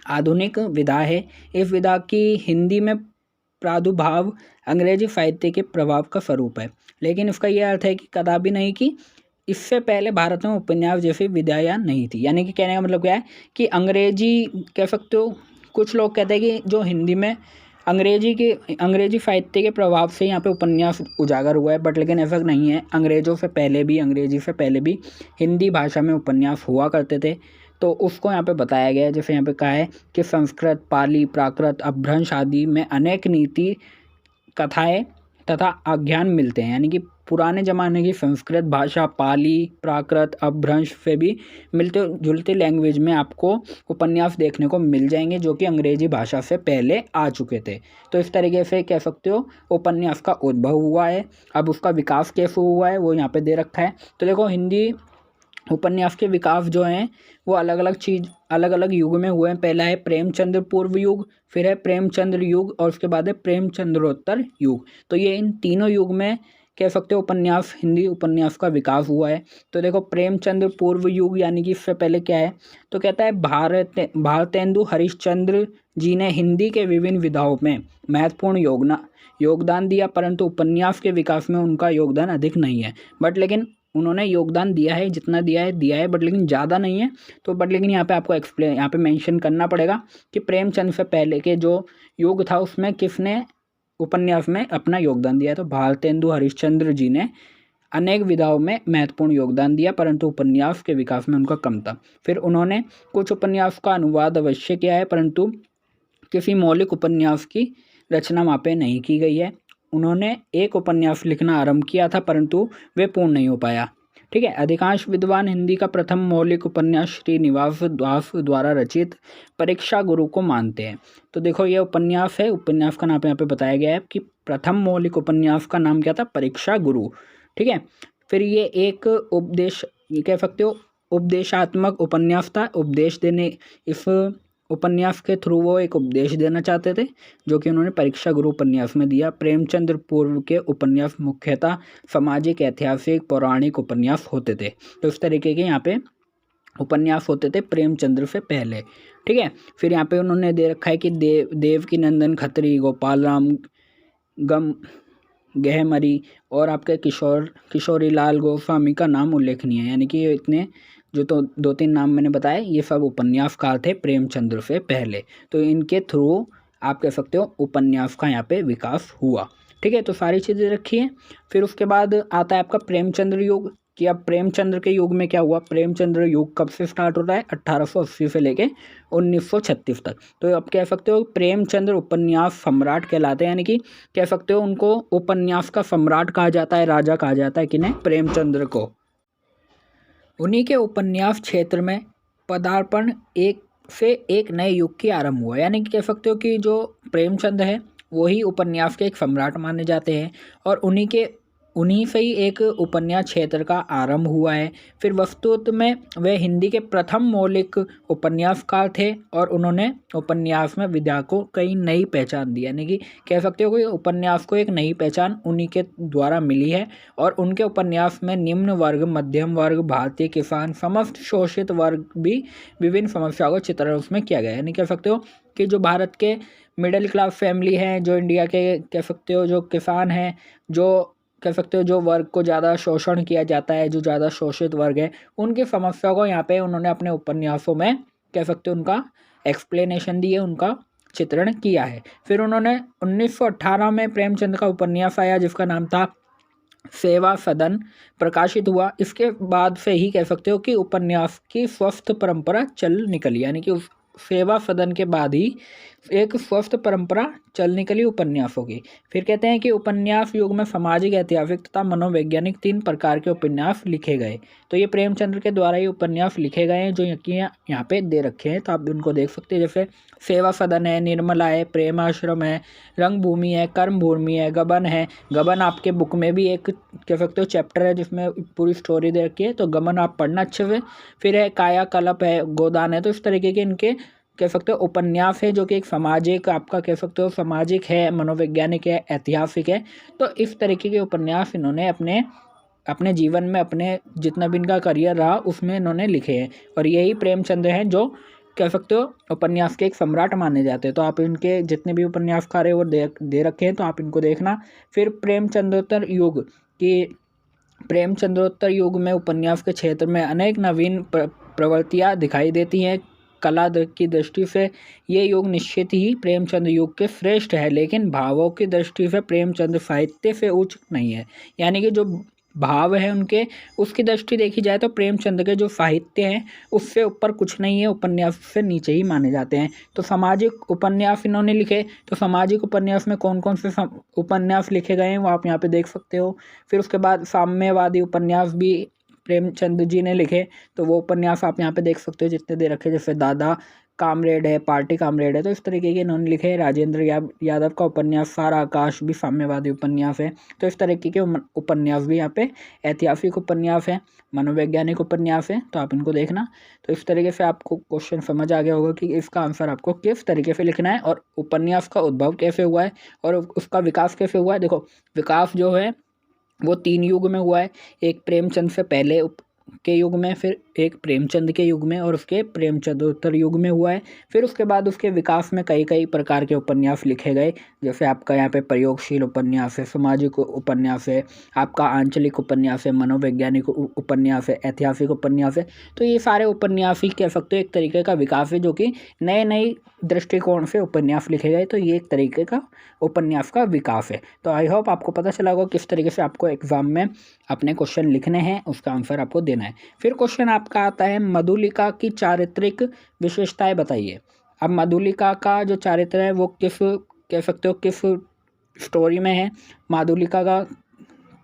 Speaker 1: आधुनिक विधा है। इस विधा की हिंदी में प्रादुर्भाव अंग्रेजी साहित्य के प्रभाव का स्वरूप है, लेकिन इसका यह अर्थ है कि कदापि नहीं कि इससे पहले भारत में उपन्यास जैसी विधाएँ नहीं थी। यानी कि कहने का मतलब क्या है कि अंग्रेजी कह सकते हो, कुछ लोग कहते हैं कि जो हिंदी में अंग्रेजी साहित्य के प्रभाव से यहाँ पे उपन्यास उजागर हुआ है, बट लेकिन ऐसा नहीं है। अंग्रेजी से पहले भी हिंदी भाषा में उपन्यास हुआ करते थे। तो उसको यहाँ पे बताया गया है, जैसे यहाँ पे कहा है कि संस्कृत, पाली, प्राकृत, अपभ्रंश आदि में अनेक नीति कथाएं तथा आख्यान मिलते हैं। यानी कि पुराने ज़माने की संस्कृत भाषा, पाली, प्राकृत, अपभ्रंश से भी मिलते जुलते लैंग्वेज में आपको उपन्यास देखने को मिल जाएंगे, जो कि अंग्रेजी भाषा से पहले आ चुके थे। तो इस तरीके से कह सकते हो उपन्यास का उद्भव हुआ है। अब उसका विकास कैसे हुआ है वो यहाँ पे दे रखा है। तो देखो हिंदी उपन्यास के विकास जो हैं वो अलग अलग युग में हुए हैं। पहला है प्रेमचंद्र पूर्व युग, फिर है प्रेमचंद्र युग, और उसके बाद है प्रेमचंद्रोत्तर युग। तो ये इन तीनों युग में कह सकते हो हिंदी उपन्यास का विकास हुआ है। तो देखो प्रेमचंद्र पूर्व युग यानी कि इससे पहले क्या है, तो कहता है भारतेंदु हरिश्चंद्र जी ने हिंदी के विभिन्न विधाओं में महत्वपूर्ण योगदान दिया, परंतु उपन्यास के विकास में उनका योगदान अधिक नहीं है। बट लेकिन उन्होंने योगदान दिया है, जितना दिया है, बट लेकिन ज़्यादा नहीं है। तो बट लेकिन यहाँ पे आपको यहाँ पे मेंशन करना पड़ेगा कि प्रेमचंद से पहले के जो युग था उसमें किसने उपन्यास में अपना योगदान दिया है। तो भारतेंदु हरिश्चंद्र जी ने अनेक विधाओं में महत्वपूर्ण योगदान दिया, परंतु उपन्यास के विकास में उनका कम था। फिर उन्होंने कुछ उपन्यास का अनुवाद अवश्य किया है, परंतु किसी मौलिक उपन्यास की रचना वहाँ पे नहीं की गई है। उन्होंने एक उपन्यास लिखना आरंभ किया था, परंतु वे पूर्ण नहीं हो पाया। ठीक है, अधिकांश विद्वान हिंदी का प्रथम मौलिक उपन्यास श्रीनिवास दास द्वारा रचित परीक्षा गुरु को मानते हैं। तो देखो ये उपन्यास है, उपन्यास का नाम यहाँ पे बताया गया है कि प्रथम मौलिक उपन्यास का नाम क्या था, परीक्षा गुरु। ठीक है, फिर ये एक ये कह सकते हो उपदेशात्मक उपन्यास था। इस उपन्यास के थ्रू वो एक उपदेश देना चाहते थे, जो कि उन्होंने परीक्षा गुरु उपन्यास में दिया। प्रेमचंद्र पूर्व के उपन्यास मुख्यतः सामाजिक, ऐतिहासिक, पौराणिक उपन्यास होते थे। तो इस तरीके के यहाँ पे उपन्यास होते थे प्रेमचंद्र से पहले। ठीक है, फिर यहाँ पे उन्होंने दे रखा है कि देवकी नंदन खत्री, गोपाल राम गहमरी और आपके किशोरी लाल गोस्वामी का नाम उल्लेखनीय है। यानी कि ये इतने जो तो 2-3 नाम मैंने बताए ये सब उपन्यासकार थे प्रेमचंद्र से पहले। तो इनके थ्रू आप कह सकते हो उपन्यास का यहाँ पे विकास हुआ। ठीक है, तो सारी चीज़ें रखी हैं। फिर उसके बाद आता है आपका प्रेमचंद्र युग। कि अब प्रेमचंद्र के युग में क्या हुआ, प्रेमचंद्र युग कब से स्टार्ट होता है, 1880 से लेके 1936 तक। तो आप कह सकते हो प्रेमचंद्र उपन्यास सम्राट कहलाते हैं, यानी कि कह सकते हो उनको उपन्यास का सम्राट कहा जाता है, राजा कहा जाता है, किन्हें, प्रेमचंद्र को। उन्हीं के उपन्यास क्षेत्र में पदार्पण से एक नए युग की आरंभ हुआ, यानी कि कह सकते हो कि जो प्रेमचंद है वही उपन्यास के एक सम्राट माने जाते हैं, और उन्हीं से ही एक उपन्यास क्षेत्र का आरंभ हुआ है। फिर वस्तुत में वे हिंदी के प्रथम मौलिक उपन्यासकार थे, और उन्होंने उपन्यास में विधा को कई नई पहचान दी, यानी कि कह सकते हो कि उपन्यास को एक नई पहचान उन्हीं के द्वारा मिली है। और उनके उपन्यास में निम्न वर्ग, मध्यम वर्ग, भारतीय किसान, समस्त शोषित वर्ग भी विभिन्न समस्याओं का चित्रण उसमें किया गया है। यानी कह सकते हो कि जो भारत के मिडिल क्लास फैमिली हैं, जो इंडिया के कह सकते हो जो किसान हैं, जो कह सकते हो जो वर्ग को ज़्यादा शोषण किया जाता है, जो ज़्यादा शोषित वर्ग है, उनकी समस्याओं को यहाँ पे उन्होंने अपने उपन्यासों में कह सकते हो उनका एक्सप्लेनेशन दिए, उनका चित्रण किया है। फिर उन्होंने 1918 में प्रेमचंद का उपन्यास आया जिसका नाम था सेवा सदन, प्रकाशित हुआ। इसके बाद से ही कह सकते हो कि उपन्यास की स्वस्थ परंपरा चल निकली, यानी कि उस सेवा सदन के बाद ही एक स्वस्थ परंपरा चल निकली उपन्यासों की। फिर कहते हैं कि उपन्यास युग में सामाजिक, ऐतिहासिक तथा मनोवैज्ञानिक 3 प्रकार के उपन्यास लिखे गए। तो ये प्रेमचंद्र के द्वारा ही उपन्यास लिखे गए हैं, जो यहाँ पे दे रखे हैं, तो आप उनको देख सकते हैं। जैसे सेवा सदन है, निर्मला है, प्रेम आश्रम है, रंगभूमि है, कर्मभूमि है, गबन है। गबन आपके बुक में भी एक कह सकते हो चैप्टर है जिसमें पूरी स्टोरी दे रखी है, तो गबन आप पढ़ना अच्छे से। फिर है कायाकल्प है, गोदान है। तो इस तरीके के इनके कह सकते हो उपन्यास है, जो कि एक सामाजिक, आपका कह सकते हो सामाजिक है, मनोवैज्ञानिक है, ऐतिहासिक है। तो इस तरीके के उपन्यास इन्होंने अपने जीवन में, अपने जितना भी इनका करियर रहा उसमें इन्होंने लिखे हैं, और यही प्रेमचंद हैं जो कह सकते हो उपन्यास के एक सम्राट माने जाते हैं। तो आप इनके जितने भी उपन्यासकार है वो दे रखे हैं, तो आप इनको देखना। फिर प्रेमचंद्रोत्तर युग में उपन्यास के क्षेत्र में अनेक नवीन प्रवृत्तियाँ दिखाई देती हैं। कला की दृष्टि से ये युग निश्चित ही प्रेमचंद युग के श्रेष्ठ है, लेकिन भावों की दृष्टि से प्रेमचंद साहित्य से उच्च नहीं है। यानी कि जो भाव है उनके, उसकी दृष्टि देखी जाए तो प्रेमचंद के जो साहित्य हैं उससे ऊपर कुछ नहीं है, उपन्यास से नीचे ही माने जाते हैं। तो सामाजिक उपन्यास इन्होंने लिखे, तो सामाजिक उपन्यास में कौन कौन से उपन्यास लिखे गए हैं वो आप यहाँ पे देख सकते हो। फिर उसके बाद साम्यवादी उपन्यास भी प्रेमचंद जी ने लिखे, तो वो उपन्यास आप यहाँ पे देख सकते हो जितने दे रखे, जैसे दादा कामरेड है, पार्टी कामरेड है। तो इस तरीके के इन्होंने लिखे हैं। राजेंद्र यादव का उपन्यास सारा आकाश भी साम्यवादी उपन्यास है। तो इस तरीके के उपन्यास भी यहाँ पे ऐतिहासिक उपन्यास है, मनोवैज्ञानिक उपन्यास है, तो आप इनको देखना। तो इस तरीके से आपको क्वेश्चन समझ आ गया होगा कि इसका आंसर आपको किस तरीके से लिखना है, और उपन्यास का उद्भव कैसे हुआ है और उसका विकास कैसे हुआ है। देखो, विकास जो है वो 3 युग में हुआ है, एक प्रेमचंद से पहले के युग में, फिर एक प्रेमचंद के युग में, और उसके प्रेमचंदोत्तर युग में हुआ है। फिर उसके बाद उसके विकास में कई कई प्रकार के उपन्यास लिखे गए, जैसे आपका यहाँ पे प्रयोगशील उपन्यास है, सामाजिक उपन्यास है, आपका आंचलिक उपन्यास है, मनोवैज्ञानिक उपन्यास है, ऐतिहासिक उपन्यास है। तो ये सारे उपन्यास ही कह सकते हो एक तरीके का विकास है, जो कि नए नए दृष्टिकोण से उपन्यास लिखे गए। तो ये एक तरीके का उपन्यास का विकास है। तो आई होप आपको पता चला होगा किस तरीके से आपको एग्जाम में अपने क्वेश्चन लिखने हैं, उसका आंसर आपको देना है। फिर क्वेश्चन आपका आता है, मधुलिका की चारित्रिक विशेषताएं बताइए। अब मधुलिका का जो चारित्र है वो किस कह सकते हो किस स्टोरी में है, मधुलिका का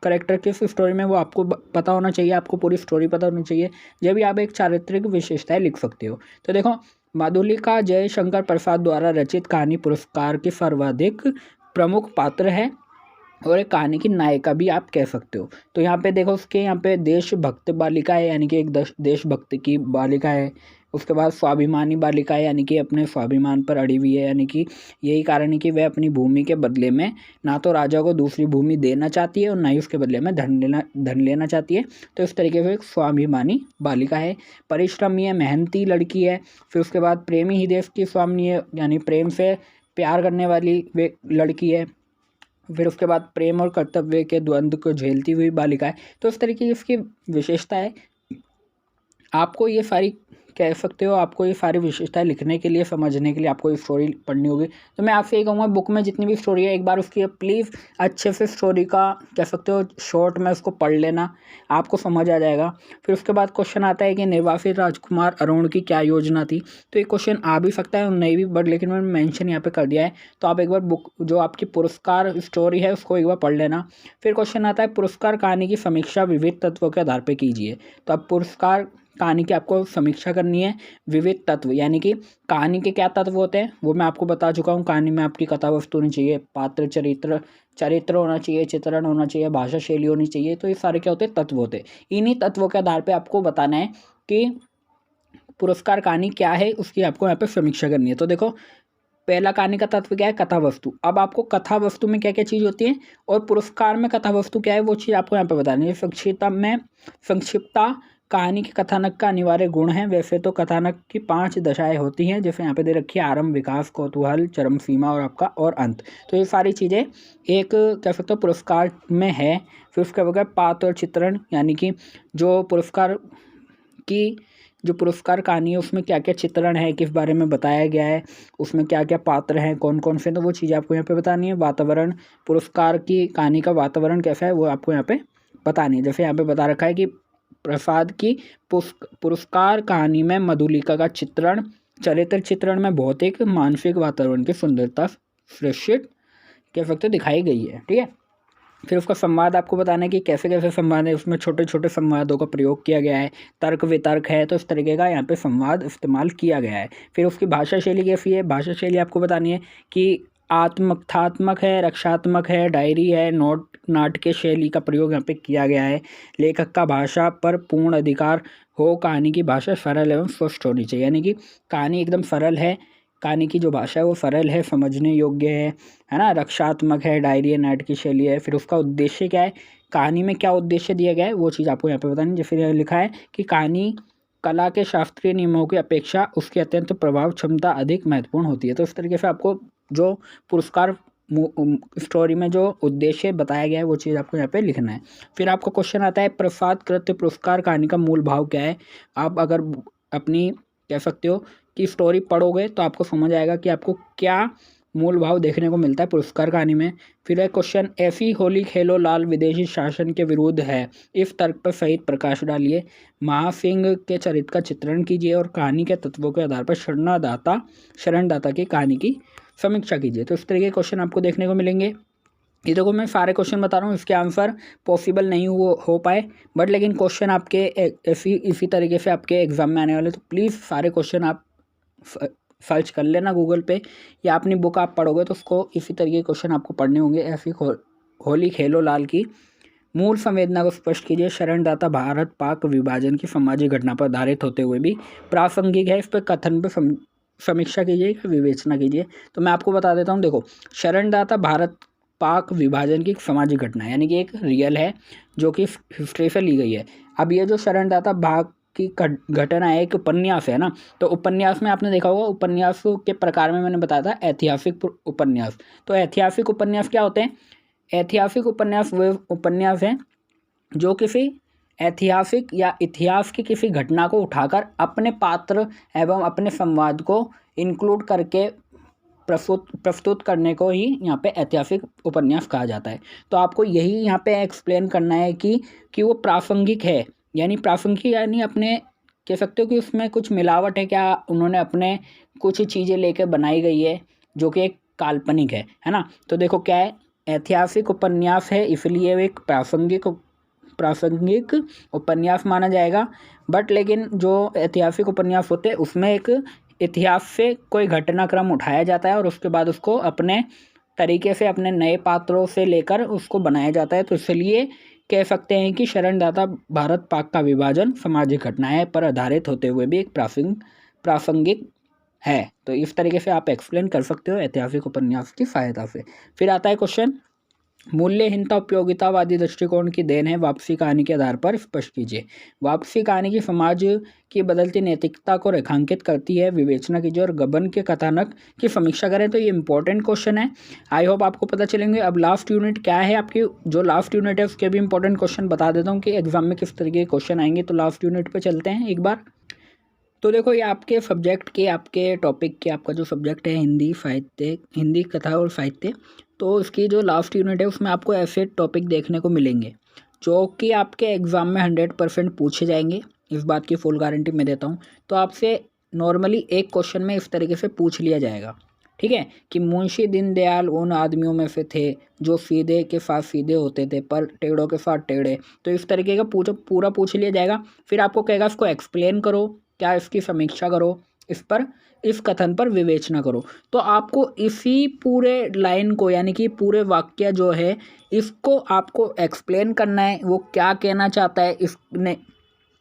Speaker 1: करेक्टर किस स्टोरी में, वो आपको पता होना चाहिए, आपको पूरी स्टोरी पता होनी चाहिए, जब भी आप एक चारित्रिक विशेषताएं लिख सकते हो। तो देखो, मधुलिका जयशंकर प्रसाद द्वारा रचित कहानी पुरस्कार की सर्वाधिक प्रमुख पात्र है, और एक कहानी की नायिका भी आप कह सकते हो। तो यहाँ पे देखो, उसके यहाँ पे देशभक्त बालिका है, यानी कि एक देशभक्त की बालिका है। उसके बाद स्वाभिमानी बालिका है, यानी कि अपने स्वाभिमान पर अड़ी हुई है, यानी कि यही कारण है कि वह अपनी भूमि के बदले में ना तो राजा को दूसरी भूमि देना चाहती है और ना ही उसके बदले में धन लेना चाहती है। तो इस तरीके से एक स्वाभिमानी बालिका है। परिश्रमी है, मेहनती लड़की है। फिर उसके बाद प्रेमी ही देश की स्वामिनी है, यानी प्रेम से प्यार करने वाली वे लड़की है। फिर उसके बाद प्रेम और कर्तव्य के द्वंद्व को झेलती हुई बालिका है। तो इस तरीके की इसकी विशेषता है। आपको ये सारी कह सकते हो आपको ये सारी विशेषताएं लिखने के लिए, समझने के लिए आपको ये स्टोरी पढ़नी होगी। तो मैं आपसे ये कहूँगा बुक में जितनी भी स्टोरी है एक बार उसकी प्लीज़ अच्छे से स्टोरी का कह सकते हो शॉर्ट में उसको पढ़ लेना, आपको समझ आ जाएगा। फिर उसके बाद क्वेश्चन आता है कि निर्वासित राजकुमार अरुण की क्या योजना थी। तो ये क्वेश्चन आ भी सकता है और नहीं भी, बट लेकिन मैंने मेंशन यहाँ पे कर दिया है। तो आप एक बार बुक जो आपकी पुरस्कार स्टोरी है उसको एक बार पढ़ लेना। फिर क्वेश्चन आता है पुरस्कार कहानी की समीक्षा विविध तत्वों के आधार पर कीजिए। तो अब पुरस्कार कहानी की आपको समीक्षा करनी है विविध तत्व, यानी कि कहानी के क्या तत्व होते हैं वो मैं आपको बता चुका हूँ। कहानी में आपकी कथा वस्तु होनी चाहिए, पात्र चरित्र होना चाहिए, चित्रण होना चाहिए, भाषा शैली होनी चाहिए। तो ये सारे क्या होते हैं, तत्व होते हैं। इन्हीं तत्वों के आधार पे आपको बताना है कि पुरस्कार कहानी क्या है, उसकी आपको यहाँ पे समीक्षा करनी है। तो देखो पहला कहानी का तत्व क्या है, कथा वस्तु। अब आपको कथा वस्तु में क्या क्या चीज़ होती है और पुरस्कार में कथा वस्तु क्या है वो चीज़ आपको यहाँ पे बतानी है। संक्षिप्तता कहानी के कथानक का अनिवार्य गुण है। वैसे तो कथानक की 5 दशाएं होती हैं, जैसे यहाँ पे दे रखी है आरंभ, विकास, कौतूहल, चरम सीमा और आपका और अंत। तो ये सारी चीज़ें एक कह सकते हो पुरस्कार में है। फिर उसके बगैर पात्र और चित्रण, यानी कि जो पुरस्कार कहानी है उसमें क्या क्या चित्रण है, किस बारे में बताया गया है, उसमें क्या क्या पात्र हैं, कौन कौन से, तो वो चीज़ें आपको यहाँ पे बतानी है। वातावरण, पुरस्कार की कहानी का वातावरण कैसा है वो आपको यहाँ पे बतानी है। जैसे यहाँ पे बता रखा है कि प्रसाद की पुरस्कार कहानी में मधुलिका का चित्रण, चरित्र चित्रण में भौतिक मानसिक वातावरण की सुंदरता सुरक्षित कह सकते दिखाई गई है। ठीक है। फिर उसका संवाद आपको बताना है कि कैसे कैसे संवाद है, उसमें छोटे छोटे संवादों का प्रयोग किया गया है, तर्क वितर्क है, तो इस तरीके का यहाँ पे संवाद इस्तेमाल किया गया है। फिर उसकी भाषा शैली कैसी है, भाषा शैली आपको बतानी है कि आत्मकथात्मक है, रक्षात्मक है, डायरी है, नाटकीय शैली का प्रयोग यहाँ पे किया गया है। लेखक का भाषा पर पूर्ण अधिकार हो, कहानी की भाषा सरल एवं स्पष्ट होनी चाहिए, यानी कि कहानी एकदम सरल है, कहानी की जो भाषा है वो सरल है, समझने योग्य है ना, रक्षात्मक है, डायरी है, नाटकीय शैली है। फिर उसका उद्देश्य क्या है, कहानी में क्या उद्देश्य दिया गया है वो चीज़ आपको यहाँ पे बतानी। जैसे लिखा है कि कहानी कला के शास्त्रीय नियमों की अपेक्षा उसकी अत्यंत प्रभाव क्षमता अधिक महत्वपूर्ण होती है। तो इस तरीके से आपको जो पुरस्कार स्टोरी में जो उद्देश्य बताया गया है वो चीज़ आपको यहाँ पे लिखना है। फिर आपको क्वेश्चन आता है प्रसाद कृत्य पुरस्कार कहानी का मूल भाव क्या है। आप अगर अपनी कह सकते हो कि स्टोरी पढ़ोगे तो आपको समझ आएगा कि आपको क्या मूल भाव देखने को मिलता है पुरस्कार कहानी में। फिर है क्वेश्चन, ऐसी होली खेलो लाल विदेशी शासन के विरुद्ध है, इस तर्क पर सहित प्रकाश डालिए। महासिंह के चरित्र का चित्रण कीजिए और कहानी के तत्वों के आधार पर शरणदाता की कहानी की समीक्षा कीजिए। तो इस तरह के क्वेश्चन आपको देखने को मिलेंगे। ये देखो मैं सारे क्वेश्चन बता रहा हूँ, इसके आंसर पॉसिबल नहीं हो पाए, बट लेकिन क्वेश्चन आपके इसी तरीके से आपके एग्जाम में आने वाले। तो प्लीज़ सारे क्वेश्चन आप सर्च कर लेना गूगल पे, या अपनी बुक आप पढ़ोगे तो उसको इसी तरीके के क्वेश्चन आपको पढ़ने होंगे। ऐसी होली खेलो लाल की मूल संवेदना को स्पष्ट कीजिए। शरणदाता भारत पाक विभाजन की सामाजिक घटना पर आधारित होते हुए भी प्रासंगिक है, इस पर कथन पर समीक्षा कीजिए, विवेचना कीजिए। तो मैं आपको बता देता हूँ, देखो शरणदाता भारत पाक विभाजन की सामाजिक घटना है, यानी कि एक रियल है जो कि हिस्ट्री से ली गई है। अब ये जो शरणदाता भाग की घटना है एक उपन्यास है ना, तो उपन्यास में आपने देखा होगा, उपन्यास के प्रकार में मैंने बताया था ऐतिहासिक उपन्यास। तो ऐतिहासिक उपन्यास क्या होते हैं, ऐतिहासिक उपन्यास वे उपन्यास हैं जो किसी ऐतिहासिक या इतिहास की किसी घटना को उठाकर अपने पात्र एवं अपने संवाद को इंक्लूड करके प्रस्तुत करने को ही यहाँ पे ऐतिहासिक उपन्यास कहा जाता है। तो आपको यही यहाँ पे एक्सप्लेन करना है कि वो प्रासंगिक है, यानी प्रासंगिक यानी अपने कह सकते हो कि उसमें कुछ मिलावट है क्या, उन्होंने अपने कुछ चीज़ें लेकर बनाई गई है जो कि एक काल्पनिक है ना। तो देखो क्या है, ऐतिहासिक उपन्यास है इसलिए वो एक प्रासंगिक उपन्यास माना जाएगा। बट लेकिन जो ऐतिहासिक उपन्यास होते हैं उसमें एक इतिहास से कोई घटनाक्रम उठाया जाता है और उसके बाद उसको अपने तरीके से अपने नए पात्रों से लेकर उसको बनाया जाता है। तो इसलिए कह सकते हैं कि शरणदाता भारत पाक का विभाजन सामाजिक घटनाएं पर आधारित होते हुए भी एक प्रासंगिक है। तो इस तरीके से आप एक्सप्लेन कर सकते हो ऐतिहासिक उपन्यास की सहायता से। फिर आता है क्वेश्चन, मूल्यहीनता उपयोगितावादी दृष्टिकोण की देन है, वापसी कहानी के आधार पर स्पष्ट कीजिए। वापसी कहानी की समाज की बदलती नैतिकता को रेखांकित करती है, विवेचना कीजिए और गबन के कथानक की समीक्षा करें। तो ये इंपॉर्टेंट क्वेश्चन है, आई होप आपको पता चलेंगे। अब लास्ट यूनिट क्या है, आपकी जो लास्ट यूनिट है उसके भी इंपॉर्टेंट क्वेश्चन बता देता हूँ कि एग्जाम में किस तरीके के क्वेश्चन आएंगे। तो लास्ट यूनिट पर चलते हैं एक बार। तो देखो ये आपके सब्जेक्ट के, आपके टॉपिक के, आपका जो सब्जेक्ट है हिंदी साहित्य, हिंदी कथा और साहित्य, तो इसकी जो लास्ट यूनिट है उसमें आपको ऐसे टॉपिक देखने को मिलेंगे जो कि आपके एग्ज़ाम में 100% पूछे जाएंगे। इस बात की फुल गारंटी मैं देता हूँ। तो आपसे नॉर्मली एक क्वेश्चन में इस तरीके से पूछ लिया जाएगा, ठीक है, कि मुंशी दीनदयाल उन आदमियों में से थे जो सीधे के साथ सीधे होते थे पर टेढ़ों के साथ टेढ़े। तो इस तरीके का पूरा पूछ लिया जाएगा। फिर आपको कहेगा इसको एक्सप्लेन करो, क्या इसकी समीक्षा करो, इस पर, इस कथन पर विवेचना करो। तो आपको इसी पूरे लाइन को, यानी कि पूरे वाक्य जो है इसको आपको एक्सप्लेन करना है, वो क्या कहना चाहता है, इसने,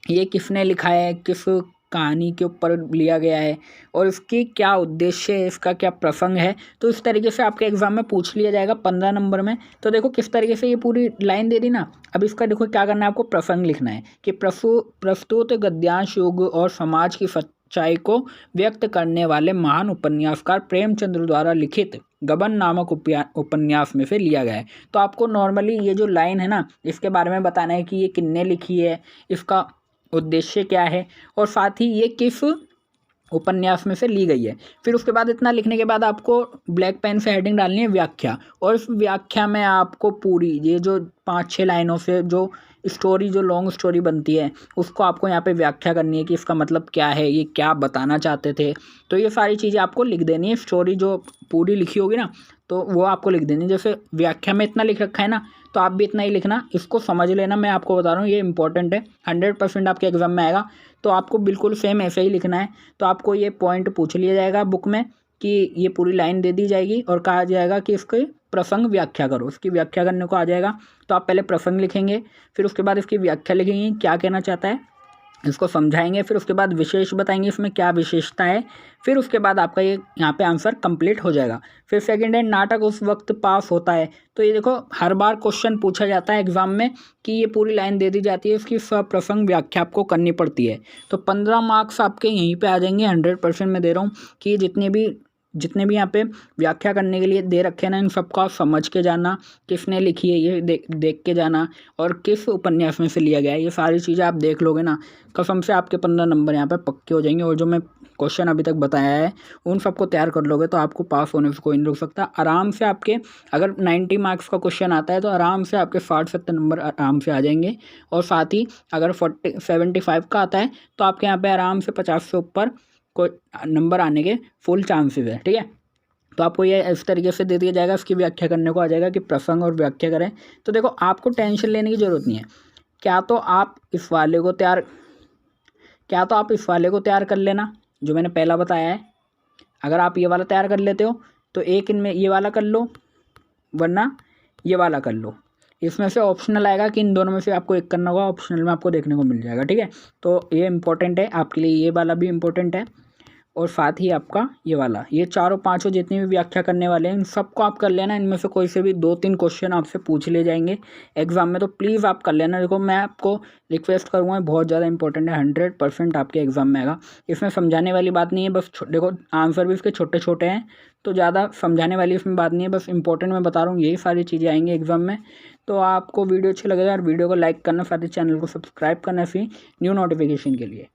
Speaker 1: ये किसने लिखा है, किस कहानी के ऊपर लिया गया है, और इसकी क्या उद्देश्य है, इसका क्या प्रसंग है। तो इस तरीके से आपके एग्जाम में पूछ लिया जाएगा 15 नंबर में। तो देखो किस तरीके से ये पूरी लाइन दे दी ना। अब इसका देखो क्या करना है, आपको प्रसंग लिखना है कि प्रस्तुत गद्यांश युग और समाज की सच्चाई को व्यक्त करने वाले महान उपन्यासकार प्रेमचंद्र द्वारा लिखित गबन नामक उपन्यास में से लिया गया है। तो आपको नॉर्मली ये जो लाइन है ना इसके बारे में बताना है कि ये किसने लिखी है, इसका उद्देश्य क्या है, और साथ ही ये किस उपन्यास में से ली गई है। फिर उसके बाद इतना लिखने के बाद आपको ब्लैक पेन से हेडिंग डालनी है व्याख्या, और इस व्याख्या में आपको पूरी ये जो 5-6 लाइनों से जो स्टोरी, जो लॉन्ग स्टोरी बनती है उसको आपको यहाँ पे व्याख्या करनी है कि इसका मतलब क्या है, ये क्या बताना चाहते थे। तो ये सारी चीज़ें आपको लिख देनी है। स्टोरी जो पूरी लिखी होगी ना तो वो आपको लिख देनी है। जैसे व्याख्या में इतना लिख रखा है ना तो आप भी इतना ही लिखना, इसको समझ लेना। मैं आपको बता रहा हूँ ये इंपॉर्टेंट है, 100% आपके एग्जाम में आएगा। तो आपको बिल्कुल सेम ऐसे ही लिखना है। तो आपको ये पॉइंट पूछ लिया जाएगा बुक में कि ये पूरी लाइन दे दी जाएगी और कहा जाएगा कि इसकी प्रसंग व्याख्या करो, इसकी व्याख्या करने को आ जाएगा। तो आप पहले प्रसंग लिखेंगे, फिर उसके बाद इसकी व्याख्या लिखेंगे, क्या कहना चाहता है इसको समझाएंगे, फिर उसके बाद विशेष बताएंगे इसमें क्या विशेषता है। फिर उसके बाद आपका ये यहाँ पे आंसर कंप्लीट हो जाएगा। फिर सेकंड है नाटक उस वक्त पास होता है। तो ये देखो हर बार क्वेश्चन पूछा जाता है एग्जाम में कि ये पूरी लाइन दे दी जाती है, इसकी प्रसंग व्याख्या आपको करनी पड़ती है। तो 15 मार्क्स आपके यहीं पे आ जाएंगे। 100% मैं दे रहा हूँ कि जितने भी यहाँ पे व्याख्या करने के लिए दे रखे हैं ना, इन सबको आप समझ के जाना, किसने लिखी है ये देख के जाना, और किस उपन्यास में से लिया गया है। ये सारी चीज़ें आप देख लोगे ना, कसम से आपके 15 नंबर यहाँ पे पक्के हो जाएंगे। और जो मैं क्वेश्चन अभी तक बताया है उन सबको तैयार कर लोगे तो आपको पास होने से कोई नहीं रोक सकता। आराम से आपके अगर 90 मार्क्स का क्वेश्चन आता है तो आराम से आपके 60-70 नंबर आराम से आ जाएंगे। और साथ ही अगर 75 का आता है तो आपके यहाँ पे आराम से 50 से ऊपर कोई नंबर आने के फुल चांसेस है, ठीक है। तो आपको ये इस तरीके से दे दिया जाएगा, इसकी व्याख्या करने को आ जाएगा कि प्रसंग और व्याख्या करें। तो देखो आपको टेंशन लेने की ज़रूरत नहीं है। क्या तो आप इस वाले को तैयार कर लेना जो मैंने पहला बताया है। अगर आप ये वाला तैयार कर लेते हो तो एक इनमें ये वाला कर लो, वरना ये वाला कर लो। इसमें से ऑप्शनल आएगा कि इन दोनों में से आपको एक करना होगा, ऑप्शनल में आपको देखने को मिल जाएगा, ठीक है। तो ये इंपॉर्टेंट है आपके लिए, ये वाला भी इंपॉर्टेंट है, और साथ ही आपका ये वाला, ये चारों पांचों जितनी भी व्याख्या करने वाले हैं इन सबको आप कर लेना। इनमें से कोई से भी 2-3 क्वेश्चन आपसे पूछ ले जाएंगे एग्जाम में, तो प्लीज़ आप कर लेना। देखो मैं आपको रिक्वेस्ट करूँगा, बहुत ज़्यादा इंपॉर्टेंट है, 100% आपके एग्जाम में आएगा। इसमें समझाने वाली बात नहीं है, बस देखो आंसर भी इसके छोटे छोटे हैं तो ज़्यादा समझाने वाली इसमें बात नहीं है, बस इंपॉर्टेंट मैं बता रहा हूँ, यही सारी चीज़ें आएंगी एग्जाम में। तो आपको वीडियो अच्छी लगेगा और वीडियो को लाइक करना, साथ ही चैनल को सब्सक्राइब करना सी न्यू नोटिफिकेशन के लिए।